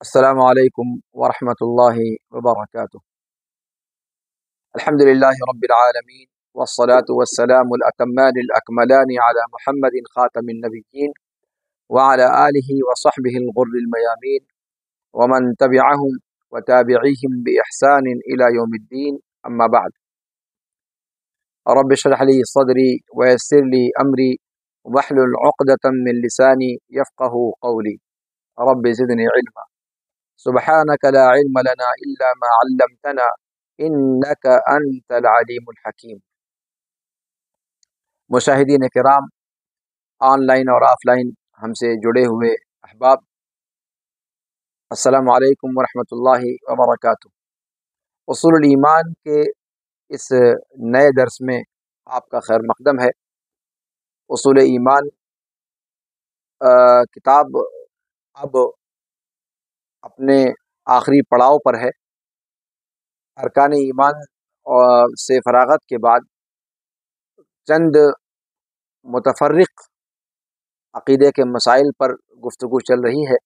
السلام علیکم ورحمۃ اللہ وبرکاتہ۔ الحمد للہ رب العالمین والصلاة والسلام الأتمان الأكملان على محمد خاتم النبیین وعلى آلہ وصحبہ الغر الميامین ومن تبعهم وتابعیہم بإحسان إلى يوم الدین، اما بعد۔ رب اشرح لي صدری ويسر لي أمری واحلل عقدة من لسانی يفقه قولی، رب زدنی علما سبحانك لا علم لنا إلا ما علمتنا إنك أنت العليم الحكيم۔ مشاہدین کرام، آن لائن اور آف لائن ہم سے جڑے ہوئے احباب، السلام علیکم ورحمۃ اللہ وبرکاتہ۔ اصول الایمان کے اس نئے درس میں آپ کا خیر مقدم ہے۔ اصول ایمان کتاب اب اپنے آخری پڑاؤ پر ہے۔ ارکان ایمان سے فراغت کے بعد چند متفرق عقیدے کے مسائل پر گفتگو چل رہی ہے،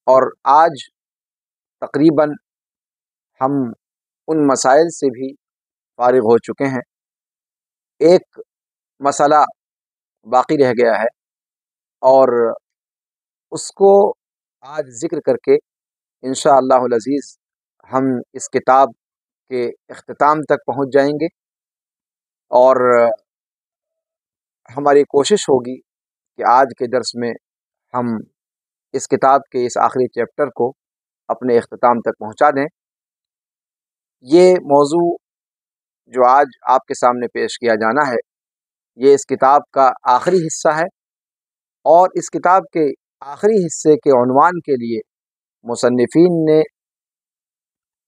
اور آج تقریباً ہم ان مسائل سے بھی فارغ ہو چکے ہیں۔ ایک مسئلہ باقی رہ گیا ہے، اور اس کو آج ذکر کر کے انشاءاللہ العزیز ہم اس کتاب کے اختتام تک پہنچ جائیں گے، اور ہماری کوشش ہوگی کہ آج کے درس میں ہم اس کتاب کے اس آخری چیپٹر کو اپنے اختتام تک پہنچا دیں۔ یہ موضوع جو آج آپ کے سامنے پیش کیا جانا ہے، یہ اس کتاب کا آخری حصہ ہے، اور اس کتاب کے آخری حصے کے عنوان کے لیے مصنفین نے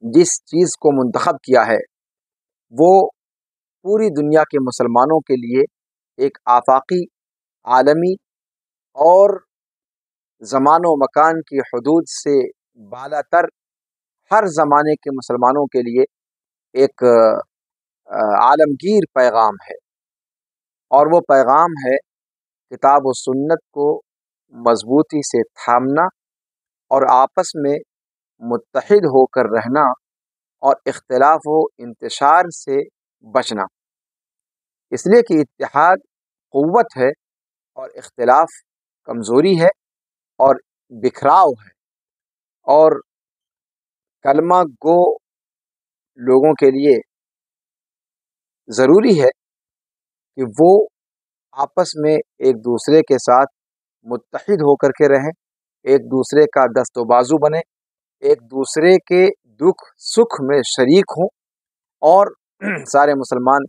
جس چیز کو منتخب کیا ہے وہ پوری دنیا کے مسلمانوں کے لیے ایک آفاقی، عالمی اور زمان و مکان کی حدود سے بالا تر ہر زمانے کے مسلمانوں کے لیے ایک عالمگیر پیغام ہے، اور وہ پیغام ہے کتاب و سنت کو مضبوطی سے تھامنا اور آپس میں متحد ہو کر رہنا، اور اختلاف و انتشار سے بچنا، اس لیے کہ اتحاد قوت ہے اور اختلاف کمزوری ہے اور بکھراؤ ہے، اور کلمہ گو لوگوں کے لیے ضروری ہے کہ وہ آپس میں ایک دوسرے کے ساتھ متحد ہو کر کے رہیں، ایک دوسرے کا دست و بازو بنے، ایک دوسرے کے دکھ سکھ میں شریک ہوں، اور سارے مسلمان،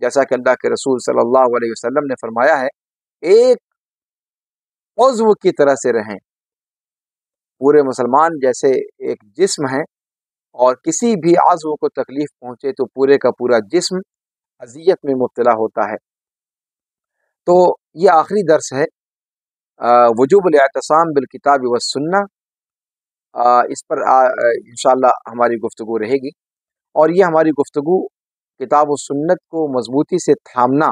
جیسا کہ اللہ کے رسول صلی اللہ علیہ وسلم نے فرمایا ہے، ایک عضو کی طرح سے رہیں۔ پورے مسلمان جیسے ایک جسم ہیں، اور کسی بھی عضو کو تکلیف پہنچے تو پورے کا پورا جسم اذیت میں مبتلا ہوتا ہے۔ تو یہ آخری درس ہے، وجوب الاعتصام بالکتاب والسنہ، اس پر انشاءاللہ ہماری گفتگو رہے گی، اور یہ ہماری گفتگو کتاب و سنت کو مضبوطی سے تھامنا،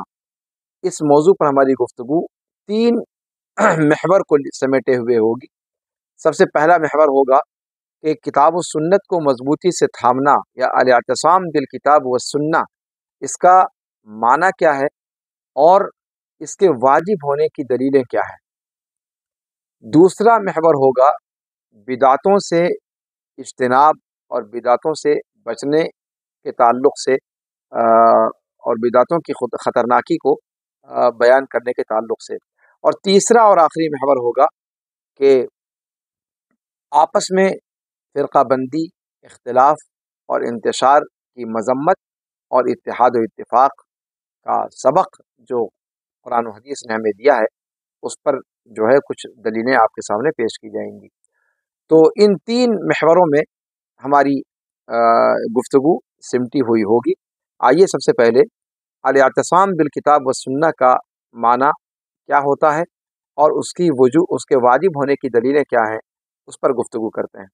اس موضوع پر ہماری گفتگو 3 محور کو سمیٹے ہوئے ہوگی۔ سب سے پہلا محور ہوگا کہ کتاب و سنت کو مضبوطی سے تھامنا، یا الاعتصام بالکتاب والسنہ، اس کا معنی کیا ہے، اور اس کے واجب ہونے کی دلیلیں کیا ہیں۔ دوسرا محور ہوگا بدعتوں سے اجتناب اور بدعتوں سے بچنے کے تعلق سے، اور بدعتوں کی خطرناکی کو بیان کرنے کے تعلق سے۔ اور تیسرا اور آخری محور ہوگا کہ آپس میں فرقہ بندی، اختلاف اور انتشار کی مذمت، اور اتحاد و اتفاق کا سبق جو قرآن و حدیث نے ہمیں دیا ہے، اس پر جو ہے کچھ دلیلیں آپ کے سامنے پیش کی جائیں گی۔ تو ان 3 محوروں میں ہماری گفتگو سمٹی ہوئی ہوگی۔ آئیے سب سے پہلے الاعتصام بالکتاب والسنہ کا معنی کیا ہوتا ہے، اور اس کے واجب ہونے کی دلیلیں کیا ہیں، اس پر گفتگو کرتے ہیں۔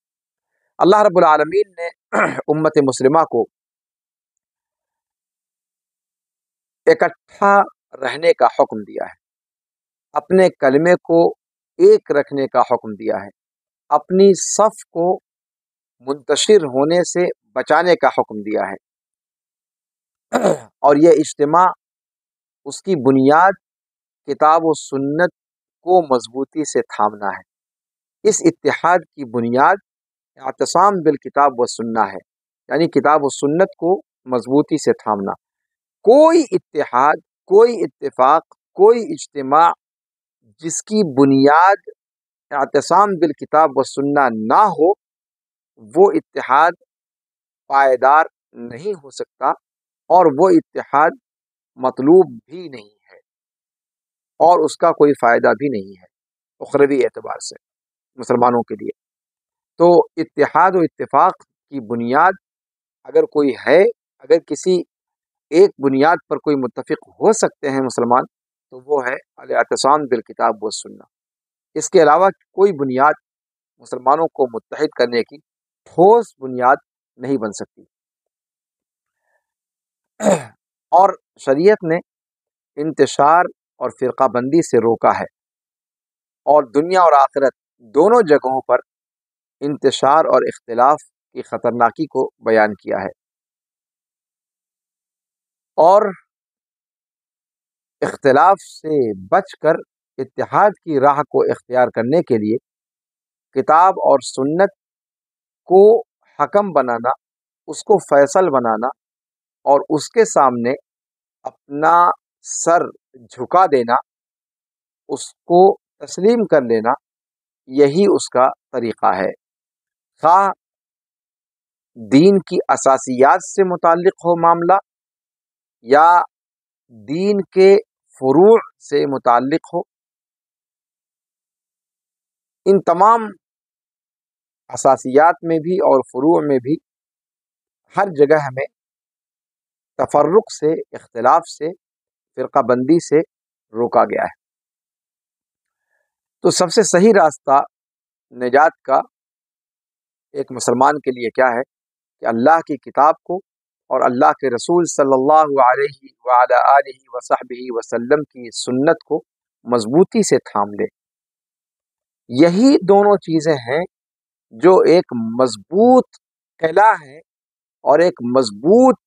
اللہ رب العالمین نے امت مسلمہ کو اکٹھا رہنے کا حکم دیا ہے، اپنے کلمے کو ایک رکھنے کا حکم دیا ہے، اپنی صف کو منتشر ہونے سے بچانے کا حکم دیا ہے، اور یہ اجتماع اس کی بنیاد کتاب و سنت کو مضبوطی سے تھامنا ہے۔ اس اتحاد کی بنیاد اعتصام بالکتاب و سنہ ہے، یعنی کتاب و سنت کو مضبوطی سے تھامنا۔ کوئی اتحاد، کوئی اتفاق، کوئی اجتماع جس کی بنیاد اعتصام بالکتاب و سنہ نہ ہو، وہ اتحاد پائیدار نہیں ہو سکتا، اور وہ اتحاد مطلوب بھی نہیں ہے، اور اس کا کوئی فائدہ بھی نہیں ہے اخروی اعتبار سے مسلمانوں کے لیے۔ تو اتحاد و اتفاق کی بنیاد اگر کوئی ہے، اگر کسی ایک بنیاد پر کوئی متفق ہو سکتے ہیں مسلمان، تو وہ ہے الاعتصام بالکتاب و سنہ۔ اس کے علاوہ کوئی بنیاد مسلمانوں کو متحد کرنے کی ٹھوس بنیاد نہیں بن سکتی۔ اور شریعت نے انتشار اور فرقہ بندی سے روکا ہے، اور دنیا اور آخرت دونوں جگہوں پر انتشار اور اختلاف کی خطرناکی کو بیان کیا ہے، اور اختلاف سے بچ کر اتحاد کی راہ کو اختیار کرنے کے لیے کتاب اور سنت کو حکم بنانا، اس کو فیصل بنانا، اور اس کے سامنے اپنا سر جھکا دینا، اس کو تسلیم کر لینا، یہی اس کا طریقہ ہے۔ خواہ دین کی اساسیات سے متعلق ہو معاملہ، یا دین کے فروع سے متعلق ہو، ان تمام اساسیات میں بھی اور فروع میں بھی ہر جگہ ہمیں تفرق سے، اختلاف سے، فرقہ بندی سے روکا گیا ہے۔ تو سب سے صحیح راستہ نجات کا ایک مسلمان کے لیے کیا ہے کہ اللہ کی کتاب کو اور اللہ کے رسول صلی اللہ علیہ وعلی آلہ وصحبہ وسلم کی سنت کو مضبوطی سے تھام لے۔ یہی دونوں چیزیں ہیں جو ایک مضبوط قلعہ ہے اور ایک مضبوط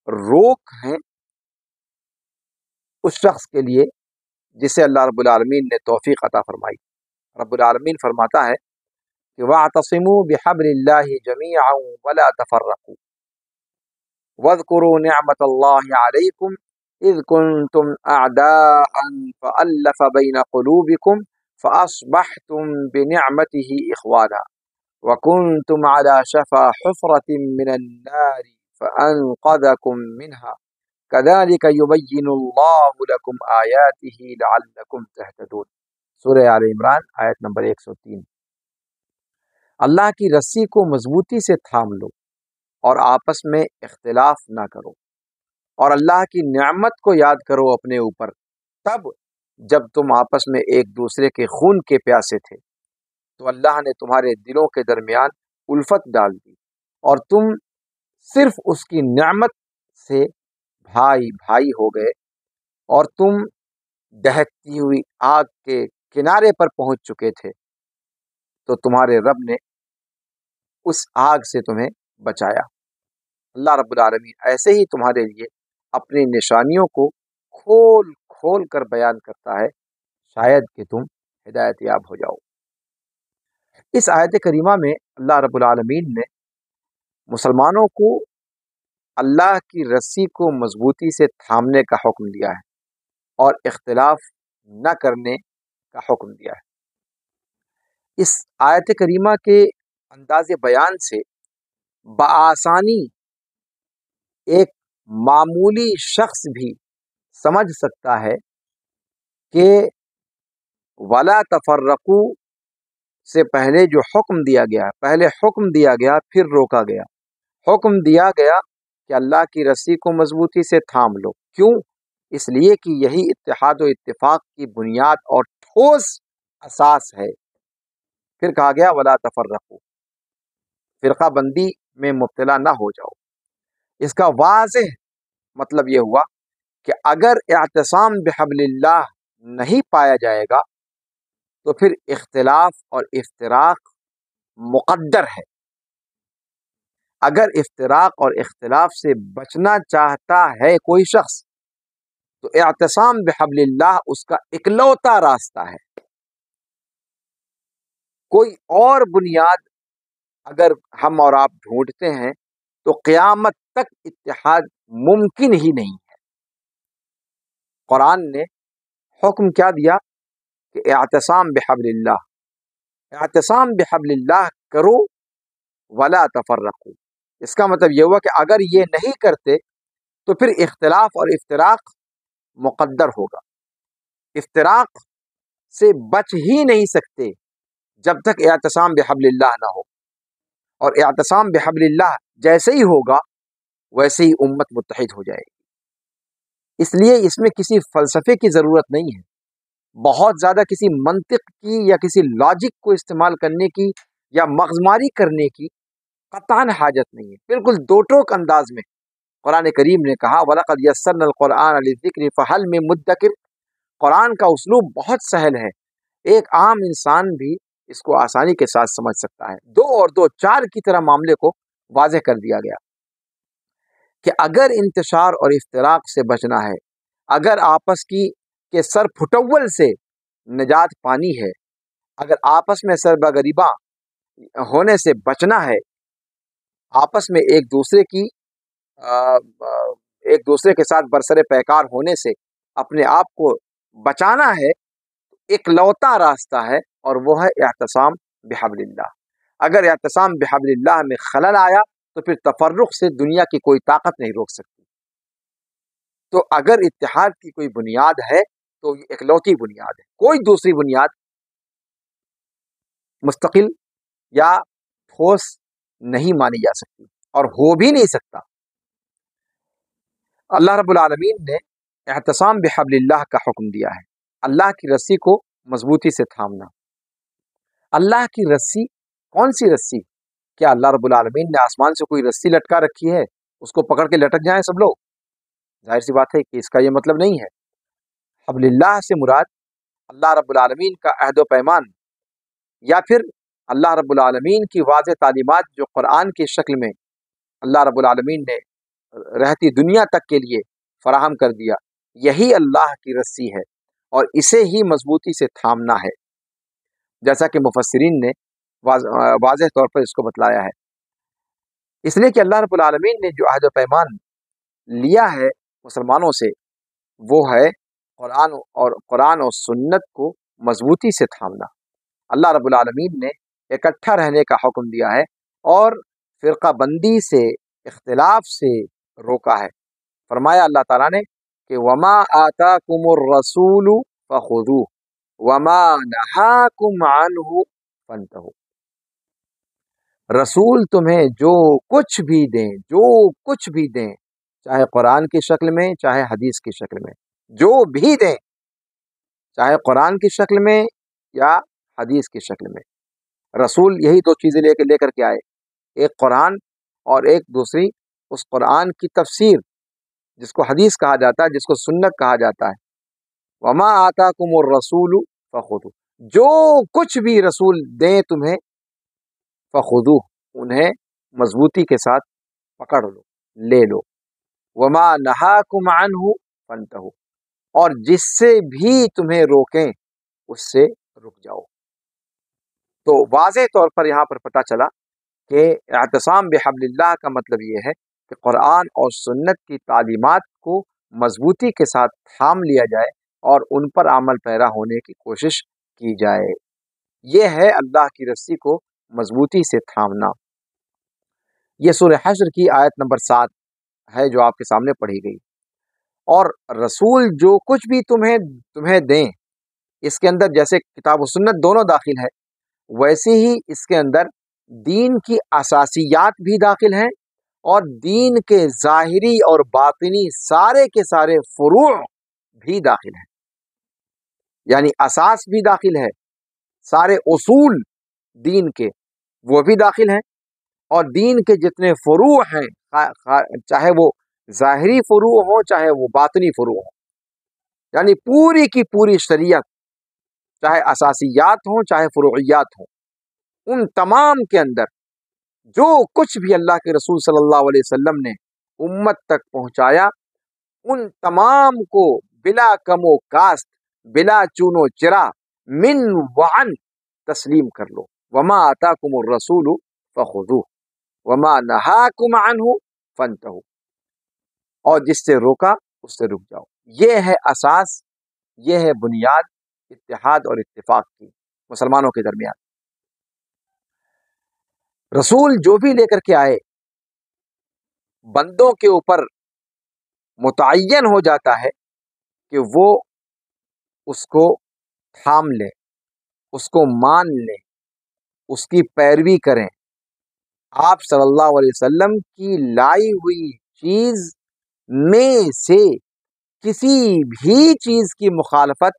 روک ہے اس شخص کے لیے جسے اللہ رب العالمین نے توفیق عطا فرمائی۔ رب العالمین فرماتا ہے کہ وَاعْتَصِمُوا بِحَبْلِ اللَّهِ جَمِيعًا وَلَا تَفَرَّقُوا وَاذْكُرُوا نِعْمَةَ اللَّهِ عَلَيْكُمْ إِذْ كُنْتُمْ أَعْدَاءً فَأَلَّفَ بَيْنَ قُلُوبِكُمْ فَأَصْبَحْتُمْ بِنِعْمَتِهِ إِخْوَانًا وَكُنْتُمْ عَلَى شَفَا حُفْرَةٍ مِّنَ النَّارِ فَأَنْقَذَكُمْ مِنْهَا كَذَلِكَ يُبَيِّنُ اللَّهُ لَكُمْ آيَاتِهِ لَعَلَّكُمْ تَهْتَدُونَ۔ سورہ آل عمران آیت نمبر 103۔ اللہ کی رسی کو مضبوطی سے تھام لو اور آپس میں اختلاف نہ کرو، اور اللہ کی نعمت کو یاد کرو اپنے اوپر تب جب تم آپس میں ایک دوسرے کے خون کے پیاسے تھے، تو اللہ نے تمہارے دلوں کے درمیان الفت ڈال دی، اور تم صرف اس کی نعمت سے بھائی بھائی ہو گئے، اور تم دہکتی ہوئی آگ کے کنارے پر پہنچ چکے تھے، تو تمہارے رب نے اس آگ سے تمہیں بچایا۔ اللہ رب العالمین ایسے ہی تمہارے لیے اپنی نشانیوں کو کھول کھول کر بیان کرتا ہے، شاید کہ تم ہدایت یاب ہو جاؤ۔ اس آیت کریمہ میں اللہ رب العالمین نے مسلمانوں کو اللہ کی رسی کو مضبوطی سے تھامنے کا حکم دیا ہے، اور اختلاف نہ کرنے کا حکم دیا ہے۔ اس آیت کریمہ کے انداز بیان سے بآسانی ایک معمولی شخص بھی سمجھ سکتا ہے کہ ولا تفرقو سے پہلے جو حکم دیا گیا، پہلے حکم دیا گیا پھر روکا گیا۔ حکم دیا گیا کہ اللہ کی رسی کو مضبوطی سے تھام لو، کیوں؟ اس لیے کہ یہی اتحاد و اتفاق کی بنیاد اور ٹھوس اساس ہے۔ پھر کہا گیا ولا تفرقو، فرقہ بندی میں مبتلا نہ ہو جاؤ۔ اس کا واضح مطلب یہ ہوا کہ اگر اعتصام بحبل اللہ نہیں پایا جائے گا تو پھر اختلاف اور افتراق مقدر ہے۔ اگر افتراق اور اختلاف سے بچنا چاہتا ہے کوئی شخص تو اعتصام بحبل اللہ اس کا اکلوتا راستہ ہے۔ کوئی اور بنیاد اگر ہم اور آپ ڈھونڈتے ہیں تو قیامت تک اتحاد ممکن ہی نہیں ہے۔ قرآن نے حکم کیا دیا کہ اعتصام بحبل اللہ، اعتصام بحبل اللہ کرو ولا تفرقو۔ اس کا مطلب یہ ہوا کہ اگر یہ نہیں کرتے تو پھر اختلاف اور افتراق مقدر ہوگا۔ افتراق سے بچ ہی نہیں سکتے جب تک اعتصام بحبل اللہ نہ ہو، اور اعتصام بحبل اللہ جیسے ہی ہوگا ویسے ہی امت متحد ہو جائے گی۔ اس لیے اس میں کسی فلسفے کی ضرورت نہیں ہے، بہت زیادہ کسی منطق کی یا کسی لاجک کو استعمال کرنے کی یا مغزماری کرنے کی قطعاً حاجت نہیں ہے۔ بالکل دو ٹوک انداز میں قرآن کریم نے کہا وَلَقَدْ يَسَّرْنَا الْقُرْآنَ لِلذِّكْرِ فَهَلْ مِن مُدَّكِرٍ۔ قرآن کا اسلوب بہت سہل ہے، ایک عام انسان بھی اس کو آسانی کے ساتھ سمجھ سکتا ہے۔ دو اور دو چار کی طرح معاملے کو واضح کر دیا گیا کہ اگر انتشار اور افتراق سے بچنا ہے، اگر آپس کے سر پھٹول سے نجات پانی ہے، اگر آپس میں سربگریباں ہونے سے بچنا ہے، آپس میں ایک دوسرے کے ساتھ برسر پیکار ہونے سے اپنے آپ کو بچانا ہے، اکلوتا راستہ ہے اور وہ ہے اعتصام بحبل اللہ۔ اگر اعتصام بحبل اللہ میں خلل آیا تو پھر تفرق سے دنیا کی کوئی طاقت نہیں روک سکتی۔ تو اگر اتحاد کی کوئی بنیاد ہے تو یہ اکلوتی بنیاد ہے، کوئی دوسری بنیاد مستقل یا ٹھوس نہیں مانی جا سکتی اور ہو بھی نہیں سکتا۔ اللہ رب العالمین نے اعتصام بحبل اللہ کا حکم دیا ہے، اللہ کی رسی کو مضبوطی سے تھامنا۔ اللہ کی رسی کون سی رسی؟ کیا اللہ رب العالمین نے آسمان سے کوئی رسی لٹکا رکھی ہے اس کو پکڑ کے لٹک جائیں سب لوگ؟ ظاہر سی بات ہے کہ اس کا یہ مطلب نہیں ہے۔ حبل اللہ سے مراد اللہ رب العالمین کا عہد و پیمان یا پھر اللہ رب العالمین کی واضح تعلیمات جو قرآن کی شکل میں اللہ رب العالمین نے رہتی دنیا تک کے لیے فراہم کر دیا، یہی اللہ کی رسی ہے اور اسے ہی مضبوطی سے تھامنا ہے، جیسا کہ مفسرین نے واضح طور پر اس کو بتلایا ہے۔ اس لیے کہ اللہ رب العالمین نے جو عہد و پیمان لیا ہے مسلمانوں سے وہ ہے قرآن اور سنت کو مضبوطی سے تھامنا۔ اللہ رب العالمین نے اکٹھا رہنے کا حکم دیا ہے اور فرقہ بندی سے، اختلاف سے روکا ہے۔ فرمایا اللہ تعالیٰ نے کہ وَمَا آتَاكُمُ الرَّسُولُ فَخُذُوهُ وَمَا نَهَاكُمْ عَنْهُ فَانْتَهُوا۔ رسول تمہیں جو کچھ بھی دیں، چاہے قرآن کی شکل میں چاہے حدیث کی شکل میں، جو بھی دیں، چاہے قرآن کی شکل میں یا حدیث کی شکل میں، رسول یہی دو چیزیں لے کر کے آئے، ایک قرآن اور ایک دوسری اس قرآن کی تفسیر جس کو حدیث کہا جاتا ہے، جس کو سنت کہا جاتا ہے۔ وما آتاکم الرسول فخذوہ، جو کچھ بھی رسول دیں تمہیں فخذوہ، انہیں مضبوطی کے ساتھ پکڑ لو، لے لو۔ وما نہاکم عنہ فانتہوا، اور جس سے بھی تمہیں روکیں اس سے رک جاؤ۔ تو واضح طور پر یہاں پر پتہ چلا کہ اعتصام بحبل اللہ کا مطلب یہ ہے کہ قرآن اور سنت کی تعلیمات کو مضبوطی کے ساتھ تھام لیا جائے اور ان پر عمل پیرا ہونے کی کوشش کی جائے۔ یہ ہے اللہ کی رسی کو مضبوطی سے تھامنا۔ یہ سورہ حشر کی آیت نمبر 7 ہے جو آپ کے سامنے پڑھی گئی۔ اور رسول جو کچھ بھی تمہیں دیں، اس کے اندر جیسے کتاب و سنت دونوں داخل ہے، ویسے ہی اس کے اندر دین کی اساسیات بھی داخل ہیں اور دین کے ظاہری اور باطنی سارے کے سارے فروع بھی داخل ہیں، یعنی اساس بھی داخل ہے، سارے اصول دین کے وہ بھی داخل ہیں، اور دین کے جتنے فروع ہیں، چاہے وہ ظاہری فروع ہوں چاہے وہ باطنی فروع ہوں، یعنی پوری کی پوری شریعت، چاہے اساسیات ہوں چاہے فروعیات ہوں، ان تمام کے اندر جو کچھ بھی اللہ کے رسول صلی اللہ علیہ وسلم نے امت تک پہنچایا، ان تمام کو بلا کم و کاست، بلا چون و چرا، من وعن تسلیم کر لو۔ وما آتاکم الرسول فخذوہ وما نہاکم عنہ فانتہوا، اور جس سے روکا اس سے رک جاؤ۔ یہ ہے اساس، یہ ہے بنیاد اتحاد اور اتفاق کی مسلمانوں کے درمیان۔ رسول جو بھی لے کر کے آئے، بندوں کے اوپر متعین ہو جاتا ہے کہ وہ اس کو تھام لیں، اس کو مان لیں، اس کی پیروی کریں۔ آپ صلی اللہ علیہ وسلم کی لائی ہوئی چیز میں سے کسی بھی چیز کی مخالفت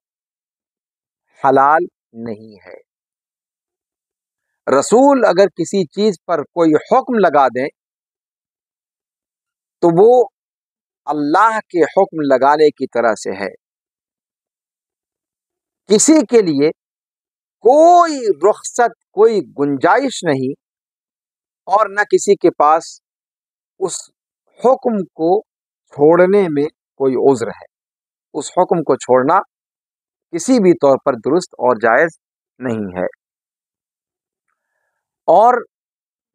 حلال نہیں ہے۔ رسول اگر کسی چیز پر کوئی حکم لگا دیں تو وہ اللہ کے حکم لگانے کی طرح سے ہے۔ کسی کے لیے کوئی رخصت، کوئی گنجائش نہیں، اور نہ کسی کے پاس اس حکم کو چھوڑنے میں کوئی عذر ہے۔ اس حکم کو چھوڑنا کسی بھی طور پر درست اور جائز نہیں ہے۔ اور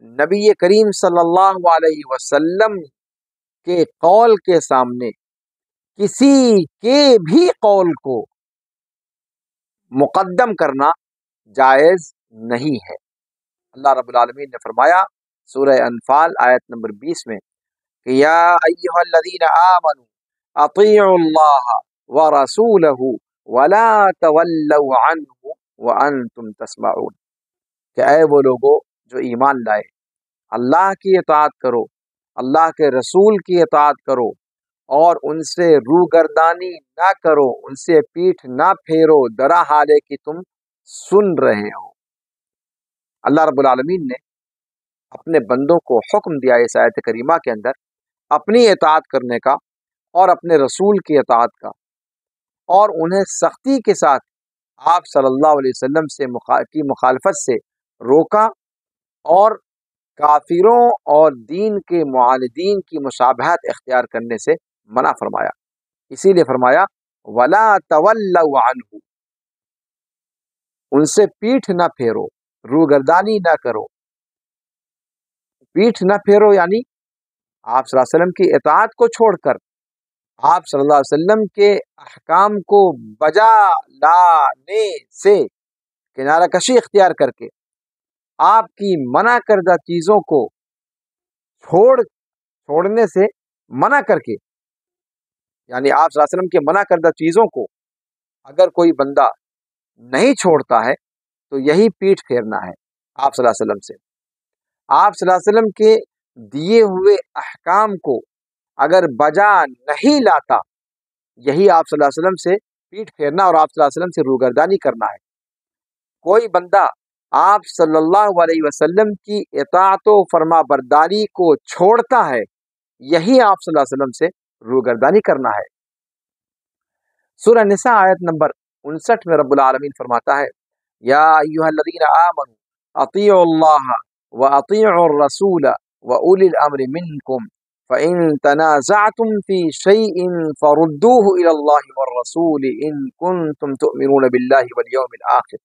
نبی کریم صلی اللہ علیہ وسلم کے قول کے سامنے کسی کے بھی قول کو مقدم کرنا جائز نہیں ہے۔ اللہ رب العالمین نے فرمایا سورہ انفال آیت نمبر 20 میں کہ یا ایھا الذین آمنوا اطیعوا اللہ ورسولہ ولا تولوا عنہ وانتم تسمعون، کہ اے وہ لوگوں جو ایمان لائے، اللہ کی اطاعت کرو، اللہ کے رسول کی اطاعت کرو، اور ان سے روگردانی نہ کرو، ان سے پیٹھ نہ پھیرو، درا حالے کہ تم سن رہے ہو۔ اللہ رب العالمین نے اپنے بندوں کو حکم دیا اس آیت کریمہ کے اندر اپنی اطاعت کرنے کا اور اپنے رسول کی اطاعت کا، اور انہیں سختی کے ساتھ آپ صلی اللہ علیہ وسلم سے کی مخالفت سے روکا، اور کافروں اور دین کے معاندین کی مشابہت اختیار کرنے سے منع فرمایا۔ اسی لیے فرمایا وَلَا تَوَلَّوْا عَنْهُ، ان سے پیٹھ نہ پھیرو، روگردانی نہ کرو۔ پیٹھ نہ پھیرو یعنی آپ صلی اللہ علیہ وسلم کی اطاعت کو چھوڑ کر، آپ صلی اللہ علیہ وسلم کے احکام کو بجا لانے سے کنارہ کشی اختیار کر کے، آپ کی منع کردہ چیزوں کو چھوڑنے سے منع کر کے، یعنی آپ صلی اللہ علیہ وسلم کے منع کردہ چیزوں کو اگر کوئی بندہ نہیں چھوڑتا ہے تو یہی پیٹھ پھیرنا ہے آپ صلی اللہ علیہ وسلم سے۔ آپ صلی اللہ علیہ وسلم کے دیے ہوئے احکام کو اگر بجا نہیں لاتا، یہی آپ صلی اللہ علیہ وسلم سے پیٹھ پھیرنا اور آپ صلی اللہ علیہ وسلم سے روگردانی کرنا ہے۔ کوئی بندہ آپ صلی اللہ علیہ وسلم کی اطاعت و فرما برداری کو چھوڑتا ہے، یہی آپ صلی اللہ علیہ وسلم سے روگردانی کرنا ہے۔ سورہ نساء آیت نمبر 59 میں رب العالمین فرماتا ہے یا ایھا الذین آمنوا اطیعوا اللہ واطیعوا الرسول واولی الامر منکم فإن تنازعتم في شيء فردوه إلى الله والرسول إن كنتم تؤمنون بالله واليوم الآخر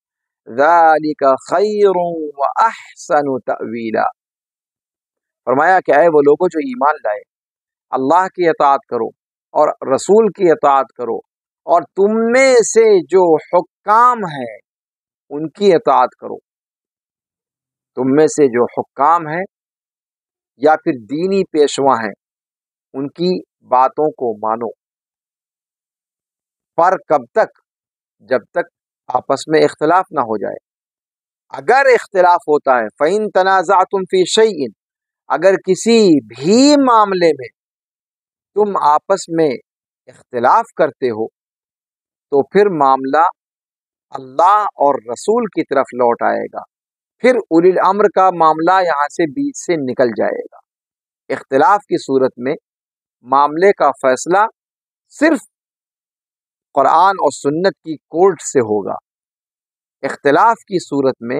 ذلك خير وأحسن تأويلا۔ فرمایا کہ اے وہ لوگوں جو ایمان لائے، اللہ کی اطاعت کرو اور رسول کی اطاعت کرو، اور تم میں سے جو حکام ہیں ان کی اطاعت کرو۔ تم میں سے جو حکام ہیں یا پھر دینی پیشوا ہیں ان کی باتوں کو مانو، پر کب تک؟ جب تک آپس میں اختلاف نہ ہو جائے۔ اگر اختلاف ہوتا ہے فَإِن تَنَازَعْتُمْ فِي شَيْءٍ، اگر کسی بھی معاملے میں تم آپس میں اختلاف کرتے ہو تو پھر معاملہ اللہ اور رسول کی طرف لوٹ آئے گا، پھر اولی الامر کا معاملہ یہاں سے بیچ سے نکل جائے گا۔ اختلاف کی صورت میں معاملے کا فیصلہ صرف قرآن اور سنت کی کورٹ سے ہوگا۔ اختلاف کی صورت میں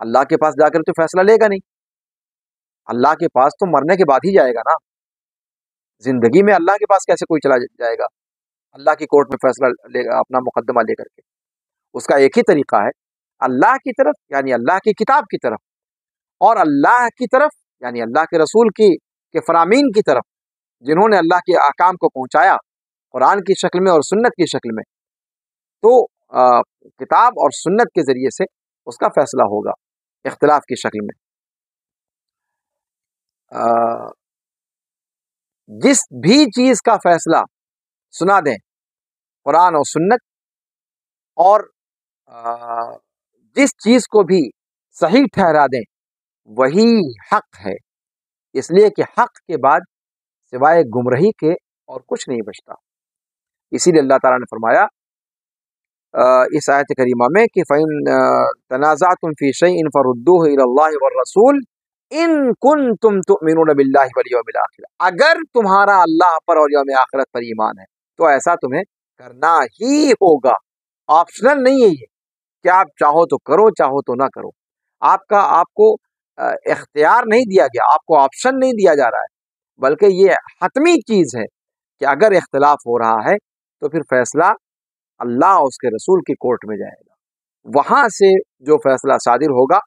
اللہ کے پاس جا کر تو فیصلہ لے گا نہیں، اللہ کے پاس تو مرنے کے بعد ہی جائے گا نا، زندگی میں اللہ کے پاس کیسے کوئی چلا جائے گا اللہ کی کورٹ میں فیصلہ لے گا اپنا مقدمہ لے کر کے؟ اس کا ایک ہی طریقہ ہے، اللہ کی طرف یعنی اللہ کی کتاب کی طرف، اور اللہ کی طرف یعنی اللہ کے رسول کے فرامین کی طرف، جنہوں نے اللہ کے احکام کو پہنچایا قرآن کی شکل میں اور سنت کی شکل میں، تو کتاب اور سنت کے ذریعے سے اس کا فیصلہ ہوگا اختلاف کی شکل میں۔ جس بھی چیز کا فیصلہ سنا دیں قرآن اور سنت، اور جس چیز کو بھی صحیح ٹھہرا دیں وہی حق ہے، اس لیے کہ حق کے بعد سوائے گمراہی کے اور کچھ نہیں بچتا۔ اسی لیے اللہ تعالیٰ نے فرمایا اس آیت کریمہ میں کہ فَإِن تَنَازَعْتُمْ فِي شَيْءٍ فَرُدُّوهُ إِلَى اللَّهِ وَالرَّسُولِ إِن كُنتُمْ تُؤْمِنُونَ بِاللَّهِ وَالْيَوْمِ الْآخِرِ، اگر تمہارا اللہ پر اور یوم آخرت پر ایمان ہے تو ایسا تمہیں کرنا ہی ہوگا، آپشنل نہیں ہے یہ کہ آپ چاہو تو کرو چاہو تو نہ کرو، آپ کو اختیار نہیں دیا گیا، آپ کو آپشن نہیں دیا جا رہا ہے، بلکہ یہ حتمی چیز ہے کہ اگر اختلاف ہو رہا ہے تو پھر فیصلہ اللہ اور اس کے رسول کی کورٹ میں جائے گا، وہاں سے جو فیصلہ صادر ہوگا،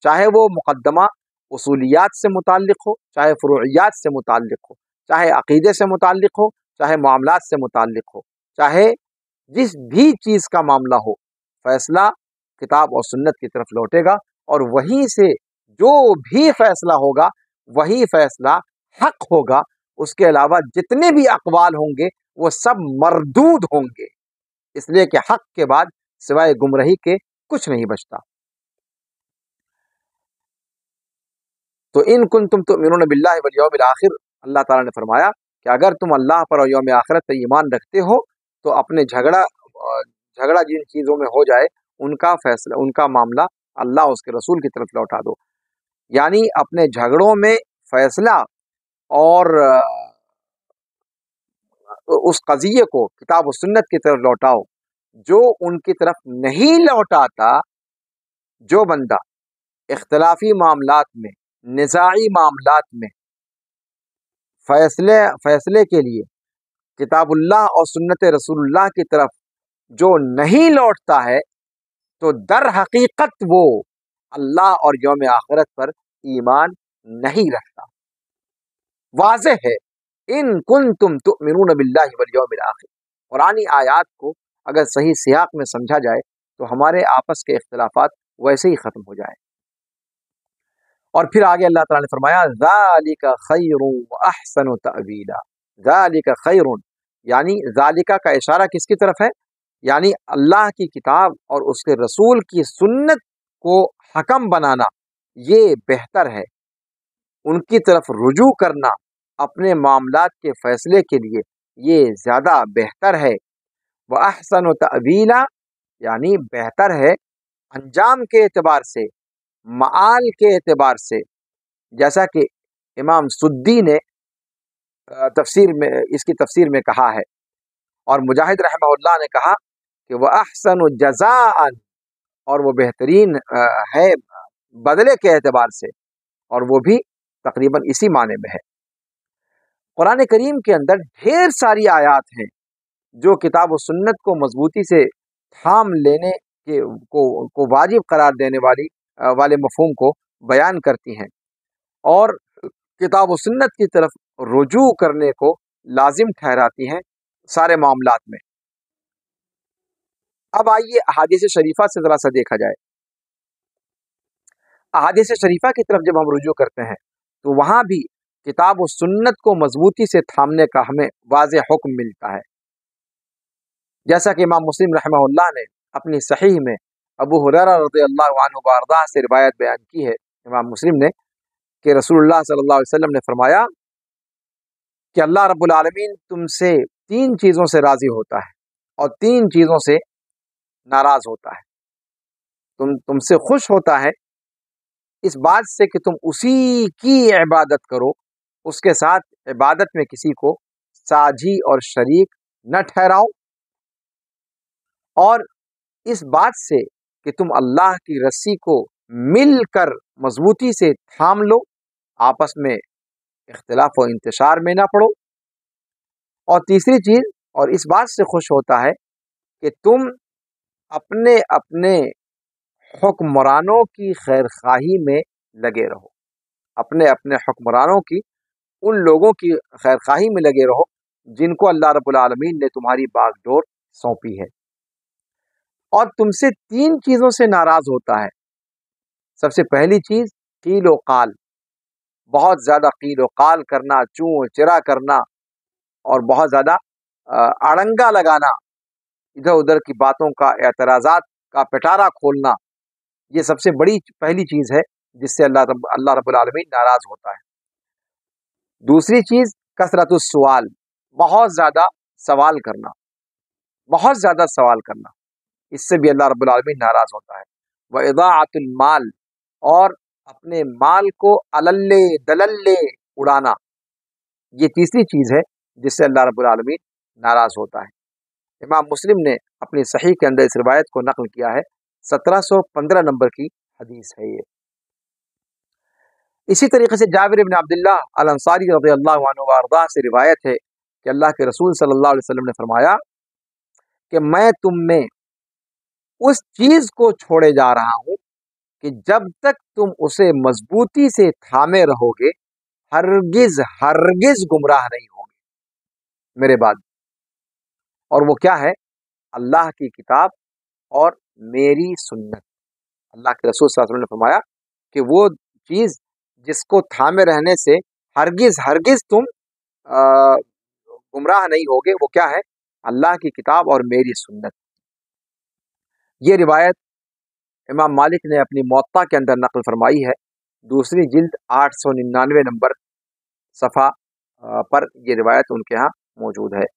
چاہے وہ مقدمہ اصولیات سے متعلق ہو، چاہے فروعیات سے متعلق ہو، چاہے عقیدے سے متعلق ہو، چاہے معاملات سے متعلق ہو، چاہے جس بھی چیز کا معاملہ ہو، فیصلہ کتاب اور سنت کی طرف لوٹے گا، اور وہیں سے جو بھی فیصلہ ہوگا وہی فیصلہ حق ہوگا، اس کے علاوہ جتنے بھی اقوال ہوں گے وہ سب مردود ہوں گے، اس لیے کہ حق کے بعد سوائے گمراہی کے کچھ نہیں بچتا۔ تو ان کنتم تؤمنون باللہ والیوم الآخر، اللہ تعالیٰ نے فرمایا کہ اگر تم اللہ پر اور یوم آخرت پر ایمان رکھتے ہو تو اپنے جھگڑا جن چیزوں میں ہو جائے ان کا فیصلہ، ان کا معاملہ اللہ اس کے رسول کی طرف لوٹا دو، یعنی اپنے جھگڑوں میں فیصلہ اور اس قضیے کو کتاب و سنت کی طرف لوٹاؤ۔ جو ان کی طرف نہیں لوٹاتا، جو بندہ اختلافی معاملات میں، نزاعی معاملات میں فیصلے کے لیے کتاب اللہ اور سنت رسول اللہ کی طرف جو نہیں لوٹتا ہے تو در حقیقت وہ اللہ اور یوم آخرت پر ایمان نہیں رکھتا۔ واضح ہے ان کنتم تؤمنون باللہ والیوم الآخر، قرآنی آیات کو اگر صحیح سیاق میں سمجھا جائے تو ہمارے آپس کے اختلافات ویسے ہی ختم ہو جائیں۔ اور پھر آگے اللہ تعالیٰ نے فرمایا ذالک خیر واحسن تأویلا، ذالک خیر، یعنی ذالک کا اشارہ کس کی طرف ہے؟ یعنی اللہ کی کتاب اور اس کے رسول کی سنت کو حکم بنانا یہ بہتر ہے، ان کی طرف رجوع کرنا اپنے معاملات کے فیصلے کے لیے یہ زیادہ بہتر ہے۔ وَأَحْسَنُ تَأْوِيلًا، یعنی بہتر ہے انجام کے اعتبار سے، معال کے اعتبار سے، جیسا کہ امام سدی نے تفسیر میں اس کی تفسیر میں کہا ہے، اور مجاہد رحمہ اللہ نے کہا کہ وَأَحْسَنُ جَزَاءً، اور وہ بہترین ہے بدلے کے اعتبار سے، اور وہ بھی تقریباً اسی معنی میں ہے۔ قرآن کریم کے اندر ڈھیر ساری آیات ہیں جو کتاب و سنت کو مضبوطی سے تھام لینے کو واجب قرار دینے والے مفہوم کو بیان کرتی ہیں، اور کتاب و سنت کی طرف رجوع کرنے کو لازم ٹھہراتی ہیں سارے معاملات میں۔ اب آئیے احادیث شریفہ سے ذرا سا دیکھا جائے۔ احادیث شریفہ کی طرف جب ہم رجوع کرتے ہیں تو وہاں بھی کتاب و سنت کو مضبوطی سے تھامنے کا ہمیں واضح حکم ملتا ہے، جیسا کہ امام مسلم رحمہ اللہ نے اپنی صحیح میں ابو ہریرہ رضی اللہ عنہ وارضاہ سے روایت بیان کی ہے، امام مسلم نے، کہ رسول اللہ صلی اللہ علیہ وسلم نے فرمایا کہ اللہ رب العالمین تم سے 3 چیزوں سے راضی ہوتا ہے اور 3 چیزوں سے ناراض ہوتا ہے۔ تم سے خوش ہوتا ہے اس بات سے کہ تم اسی کی عبادت کرو، اس کے ساتھ عبادت میں کسی کو ساجھی اور شریک نہ ٹھہراؤ، اور اس بات سے کہ تم اللہ کی رسی کو مل کر مضبوطی سے تھام لو، آپس میں اختلاف و انتشار میں نہ پڑو۔ اور تیسری چیز، اور اس بات سے خوش ہوتا ہے کہ تم اپنے اپنے حکمرانوں کی خیر خواہی میں لگے رہو، اپنے اپنے حکمرانوں کی، ان لوگوں کی خیر خواہی میں لگے رہو جن کو اللہ رب العالمین نے تمہاری باغ ڈور سونپی ہے۔ اور تم سے 3 چیزوں سے ناراض ہوتا ہے۔ سب سے پہلی چیز قیل و قال، بہت زیادہ قیل و قال کرنا، چوں و چرا کرنا، اور بہت زیادہ اڑنگا لگانا، ادھر ادھر کی باتوں کا، اعتراضات کا پٹارا کھولنا، یہ سب سے بڑی پہلی چیز ہے جس سے اللہ رب العالمین ناراض ہوتا ہے۔ دوسری چیز کثرت السوال، بہت زیادہ سوال کرنا، بہت زیادہ سوال کرنا، اس سے بھی اللہ رب العالمین ناراض ہوتا ہے۔ وَإِضَاعَةُ الْمَال، اور اپنے مال کو اللے دللے اڑانا، یہ تیسری چیز ہے جس سے اللہ رب العالمین ناراض ہوتا ہے۔ امام مسلم نے اپنی صحیح کے اندر اس روایت کو نقل کیا ہے، 1715 نمبر کی حدیث ہے یہ۔ اسی طریقے سے جابر بن عبداللہ الانصاری رضی اللہ عنہ وارضاہ سے روایت ہے کہ اللہ کے رسول صلی اللہ علیہ وسلم نے فرمایا کہ میں تم میں اس چیز کو چھوڑے جا رہا ہوں کہ جب تک تم اسے مضبوطی سے تھامے رہو گے ہرگز ہرگز گمراہ نہیں ہوگے میرے بعد۔ اور وہ کیا ہے؟ اللہ کی کتاب اور میری سنت۔ اللہ کے رسول صلی اللہ علیہ وسلم نے فرمایا کہ وہ چیز جس کو تھامے رہنے سے ہرگز ہرگز تم گمراہ نہیں ہوگے، وہ کیا ہے؟ اللہ کی کتاب اور میری سنت۔ یہ روایت امام مالک نے اپنی موطا کے اندر نقل فرمائی ہے، دوسری جلد 899 نمبر صفحہ پر یہ روایت ان کے ہاں موجود ہے۔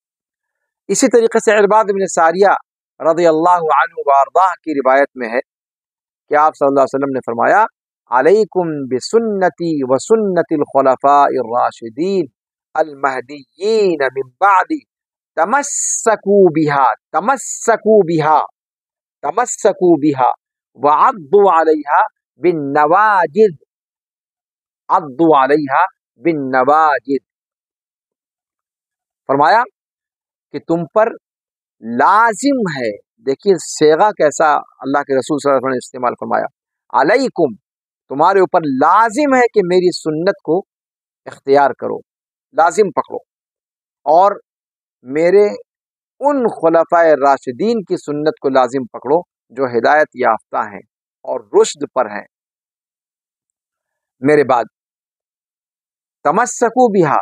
اسی طریقے سے عرباد بن ساریہ رضی اللہ عنہ وارضاہ کی روایت میں ہے کہ آپ صلی اللہ علیہ وسلم نے فرمایا علیکم بسنتی وسنت الخلفاء الراشدین المہدیین من بعدی تمسکوا بها وعضوا علیہا بالنواجذ، عضوا علیہا بالنواجذ، فرمایا کہ تم پر لازم ہے، دیکھیے صیغہ کیسا اللہ کے رسول صلی اللہ علیہ وسلم نے استعمال فرمایا، علیکم، تمہارے اوپر لازم ہے کہ میری سنت کو اختیار کرو، لازم پکڑو، اور میرے ان خلفائے راشدین کی سنت کو لازم پکڑو جو ہدایت یافتہ ہیں اور رشد پر ہیں میرے بعد۔ تمسکوا بہا،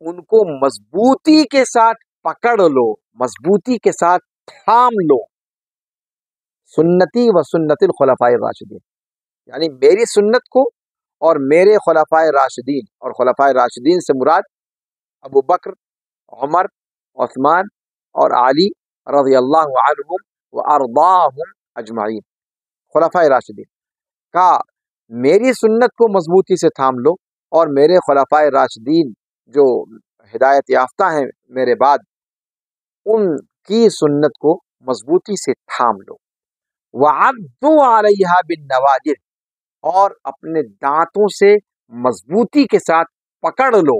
ان کو مضبوطی کے ساتھ پکڑ لو، مضبوطی کے ساتھ تھام لو، سنتی و سنت الخلفاء الراشدین، یعنی میری سنت کو اور میرے خلفاء راشدین، اور خلفاء راشدین سے مراد ابو بکر، عمر، عثمان اور علی رضی اللہ عنہم وارضاہم اجمعین، خلفاء راشدین کا میری سنت کو مضبوطی سے تھام لو، اور میرے خلفاء راشدین جو ہدایت یافتہ ہیں میرے بعد، ان کی سنت کو مضبوطی سے تھام لو، وعضوا علیہا بالنواجذ، اور اپنے دانتوں سے مضبوطی کے ساتھ پکڑ لو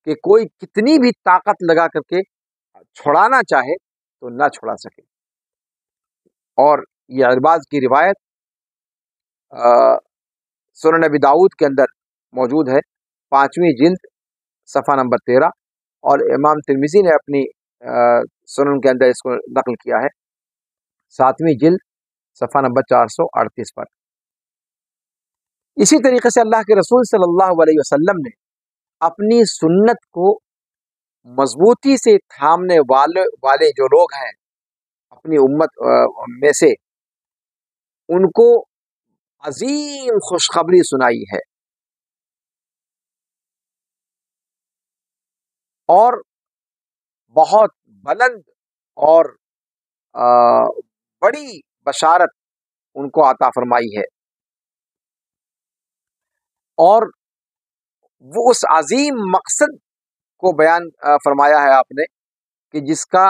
کہ کوئی کتنی بھی طاقت لگا کر کے چھڑانا چاہے تو نہ چھڑا سکے۔ اور یہ عرباز کی روایت سنن نبی داؤد کے اندر موجود ہے، 5ویں جلد صفحہ نمبر 13، اور امام ترمذی نے اپنی سنن کے اندر اس کو نقل کیا ہے، 7ویں جلد صفحہ نمبر 438 پر۔ اسی طریقے سے اللہ کے رسول صلی اللہ علیہ وسلم نے اپنی سنت کو مضبوطی سے تھامنے والے جو لوگ ہیں اپنی امت میں سے، ان کو عظیم خوشخبری سنائی ہے، اور بہت بلند اور بڑی بشارت ان کو عطا فرمائی ہے، اور وہ اس عظیم مقصد کو بیان فرمایا ہے آپ نے کہ جس کا